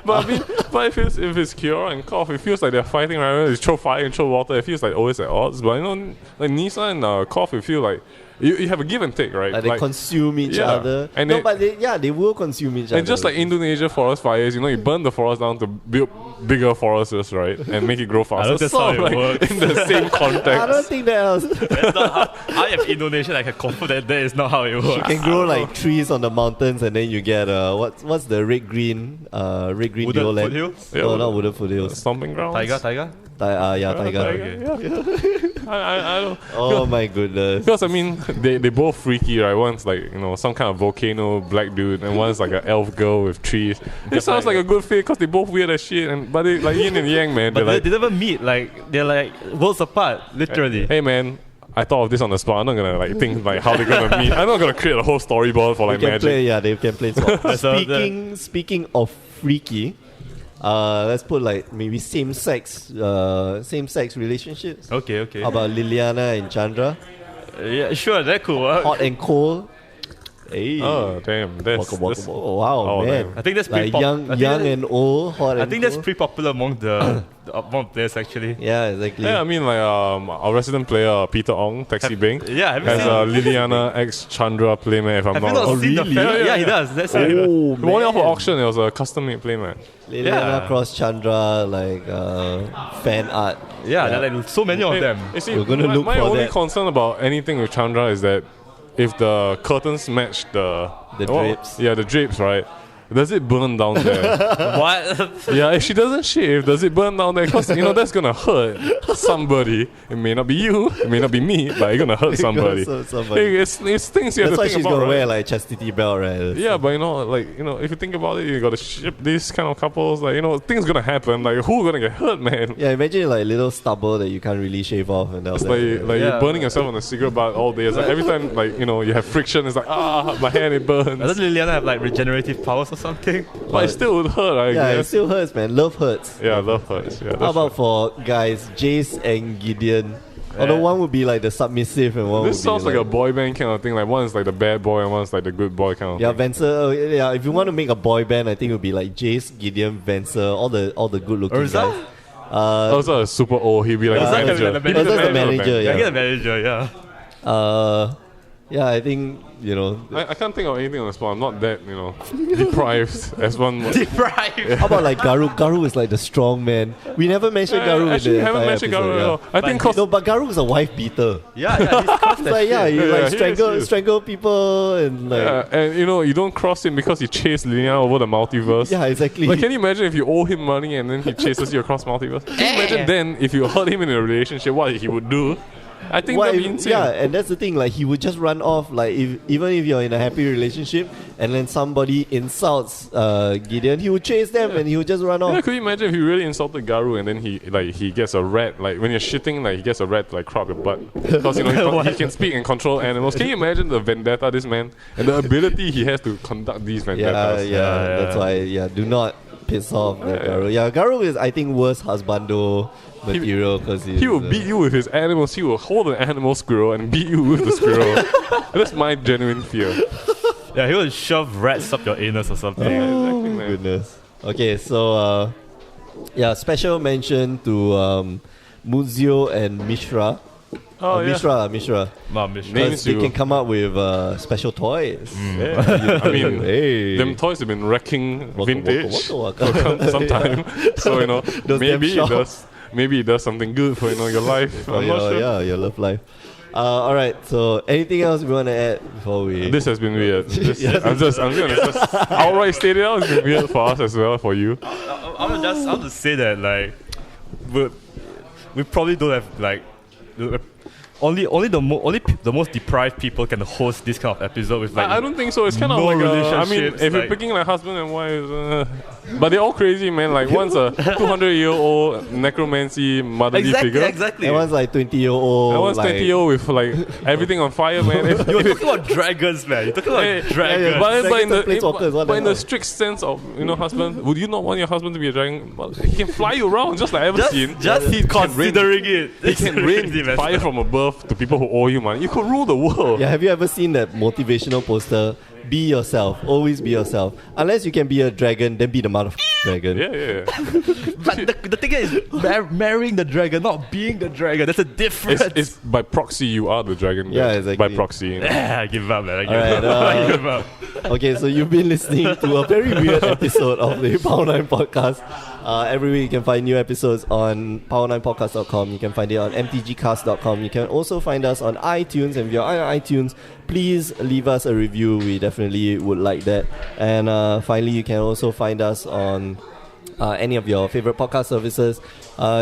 But I mean, but if it's Kiora and Koff, it feels like they're fighting, right? They throw fire and throw water. It feels like always at odds. But you know, like Nyssa and Koff, it feels like you have a give and take, right? Like they consume each yeah. other. And no, they- but they will consume each other. and just like Indonesia forest fires, you know, you burn the forest down to build bigger forests, right? And make it grow faster. don't think that's Sort how of it like works. in the same I don't context. think that else. That's not how, I am Indonesian. I can confirm that is not how it You works. can grow like trees on the mountains, and then you get what's the red green Wooden dual land? foothills? Yeah, No, wooden- not wooden foothills. Stomping grounds. Taiga? Yeah, taiga. Yeah. I don't. Oh my goodness. Because I mean, they both freaky, right? One's like, you know, some kind of volcano black dude, and one's like an elf girl with trees. It sounds like a good fit because they both weird as shit, but they like yin and yang, man. But They're like, they never meet. Like, they're like worlds apart, literally. hey man, I thought of this on the spot. I'm not gonna like think like how they're gonna meet. I'm not gonna create a whole storyboard for like They can magic. play, yeah, they can play swap. So Speaking of freaky, let's put like maybe same sex relationships. Okay. How about Liliana and Chandra? Yeah, sure, that could work. Hot and cold. Hey. Oh damn, that's Oh, wow, oh, man. damn. I think that's Like pretty young and old, hot I and think that's cold. pretty popular among among players actually. Yeah, exactly. yeah. I mean like our resident player Peter Ong, Taxi Bing, Yeah, have you has seen? Liliana x Chandra playmat. If I'm Have you not not wrong. seen the really? fan? Yeah, he does. That's it. Oh, The one off man. of auction, it was a custom made playmat. Liliana Yeah. cross Chandra, like fan art. Yeah, there are like so many of them. You see, We're gonna look my for only that. concern about anything with Chandra is that if the curtains match the The drapes. yeah, the drapes, right? does it burn down there? What? Yeah, if she doesn't shave, does it burn down there? Because, that's going to hurt somebody. It may not be you, it may not be me, but it's going to hurt somebody. Somebody. It's things you have That's to why think she's about, gonna right? wear like chastity belt, right? Yeah, but if you think about it, you gotta ship these kind of couples. Like, things gonna happen. Like, who gonna get hurt, man? Yeah, imagine like little stubble that you can't really shave off, and It's like you're burning yourself on a cigarette butt all day. It's like every time you have friction, it's like my hand it burns. Doesn't Liliana have like regenerative powers or something? But it still would hurt, I yeah, it guess. still hurts, man. Love hurts. Yeah, love hurts. Yeah, How about for guys, Jace and Gideon? Although one would be like the submissive and one this would sounds be like a boy band kind of thing. Like one is like the bad boy and one is like the good boy kind of yeah, thing. Venser. Yeah, if you want to make a boy band, I think it would be like Jace, Gideon, Venser, all the good looking guys. Urza? Also super old. He'd be like the manager. Urza's the manager. Yeah, Yeah. the manager, yeah. Yeah, I think I can't think of anything on the spot. I'm not that deprived as one. Deprived. How about like Garu? Garu is like the strong man. We never mentioned Garu. Actually, in the we haven't entire mentioned episode, Garu at all. I think But cause No, but Garu is a wife beater. Yeah, he's crossed It's like that shit. you like he is. strangle people and like yeah, and you don't cross him because he chased Liliana over the multiverse. yeah, exactly. Like, can you imagine if you owe him money and then he chases you across multiverse? Can you imagine then if you hurt him in a relationship, what he would do? I think What that'd be if- insane. yeah, and that's the thing. Like he would just run off. Like even if you're in a happy relationship, and then somebody insults Gideon, he would chase them and he would just run Yeah, off. could you imagine if you really insulted Garu and then he gets a rat, like when you're shitting, like he gets a rat to like crop your butt because he can speak and control animals. Can you imagine the vendetta this man and the ability he has to conduct these Yeah, vendettas? That's why. Do not piss off the Garu. Yeah, Garu is I think worse husbando material because He will beat you with his animals. He will hold an animal squirrel and beat you with the squirrel. That's my genuine fear. Yeah, he will shove rats up your anus or something. Exactly, man. Goodness. Okay, so special mention to Muzio and Mishra. Oh, yeah. Mishra. Mom, Mishra. Names Because they you. can come up with special toys. Yeah. I mean, Hey. them toys have been wrecking Waka, vintage waka, for waka. sometime. So Those maybe damn it does. Maybe it does something good for your life. I'm not sure. Your love life. All right. So, anything else we want to add before we? This has been weird. I'm gonna just outright state it out. It's been weird for us as well, for you. I'm to say that like we probably don't have like only the most deprived people can host this kind of episode with like I don't think so. It's kind of no like I mean, relationships, if you're like- picking like husband and wife, but they're all crazy, man. Like one's a 200-year-old necromancy motherly figure. exactly. That one's like 20-year-old. That one's 20-year-old with like everything on fire, man. You're talking about dragons, man. You're talking about Hey, dragons. But in the Planeswalkers, what the but in the hell? strict sense of husband, would you not want your husband to be a dragon? Well, he can fly you around just like ever seen. Just considering it. He can rain fire from above to people who owe you money. You could rule the world. Yeah, have you ever seen that motivational poster? Be yourself. Always be yourself. Unless you can be a dragon, then be the motherfucking dragon. Yeah. But the thing is, marrying the dragon, not being the dragon. That's a difference. It's by proxy you are the dragon. Yeah, exactly. By proxy. I give up, man. Alright, I give up. Okay, so you've been listening to a very weird episode of the Power 9 Podcast. Every week you can find new episodes on power9podcast.com. You can find it on mtgcast.com. You can also find us on iTunes. And if you're on iTunes, please leave us a review. We definitely would like that. And finally, you can also find us on any of your favorite podcast services.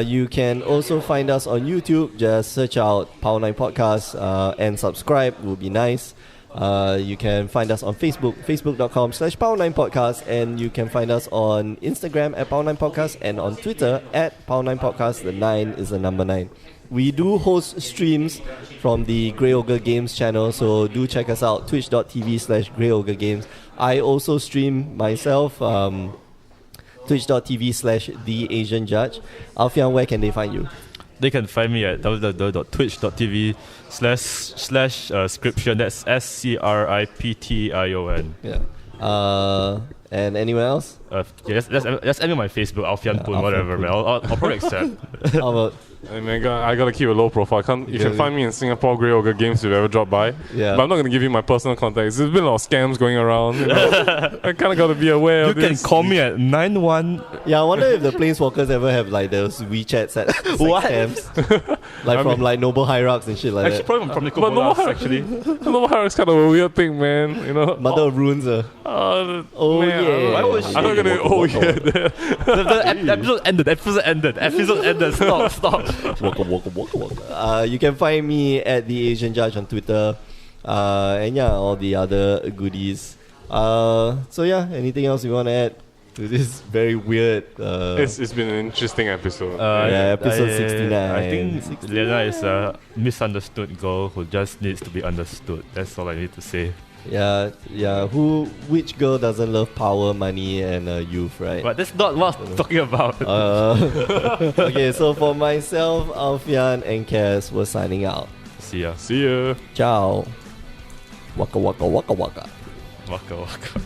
You can also find us on YouTube. Just search out Power 9 Podcast and subscribe. Would be nice. You can find us on Facebook, facebook.com/Power9Podcast, and you can find us on Instagram at Power9Podcast and on Twitter at Power9Podcast. The 9 is the number 9. We do host streams from the Grey Ogre Games channel, so do check us out, twitch.tv/Grey Ogre Games. I also stream myself, twitch.tv/The Asian Judge. Alfian, where can they find you? They can find me at www.twitch.tv/scription. That's SCRIPTION. Yeah. And anywhere else? That's add me on my Facebook, Alfian Pun, Alfian whatever, Pun. man. I'll probably accept. How about Hey man, I gotta keep a low profile. You can find me in Singapore Grey Ogre Games if you ever drop by. Yeah. But I'm not gonna give you my personal contacts. There's been a lot of scams going around. You know? I kind of gotta be aware You of can this. call me at 91. Yeah, I wonder if the Planeswalkers ever have like those WeChat set What? scams. Like from like Noble Hierarchs and shit like Actually, that. probably from Nico But Bolas, no, actually. Noble Hierarch's kind of a weird thing, man. You know. Mother of Runes. Oh man, yeah. Why was she- I'm not gonna. Oh yeah. The episode ended. Stop. Waka, waka, waka, waka. You can find me at the Asian Judge on Twitter, and yeah, all the other goodies. So yeah, anything else you want to add to this very weird? It's been an interesting episode. Yeah, episode 69. I think 69. Lena is a misunderstood girl who just needs to be understood. That's all I need to say. Yeah. Which girl doesn't love power, money, and youth, right? But that's not what I'm talking about. Okay, so for myself, Alfian, and Cass, we're signing out. See ya. See ya. Ciao. Waka waka waka waka. Waka waka.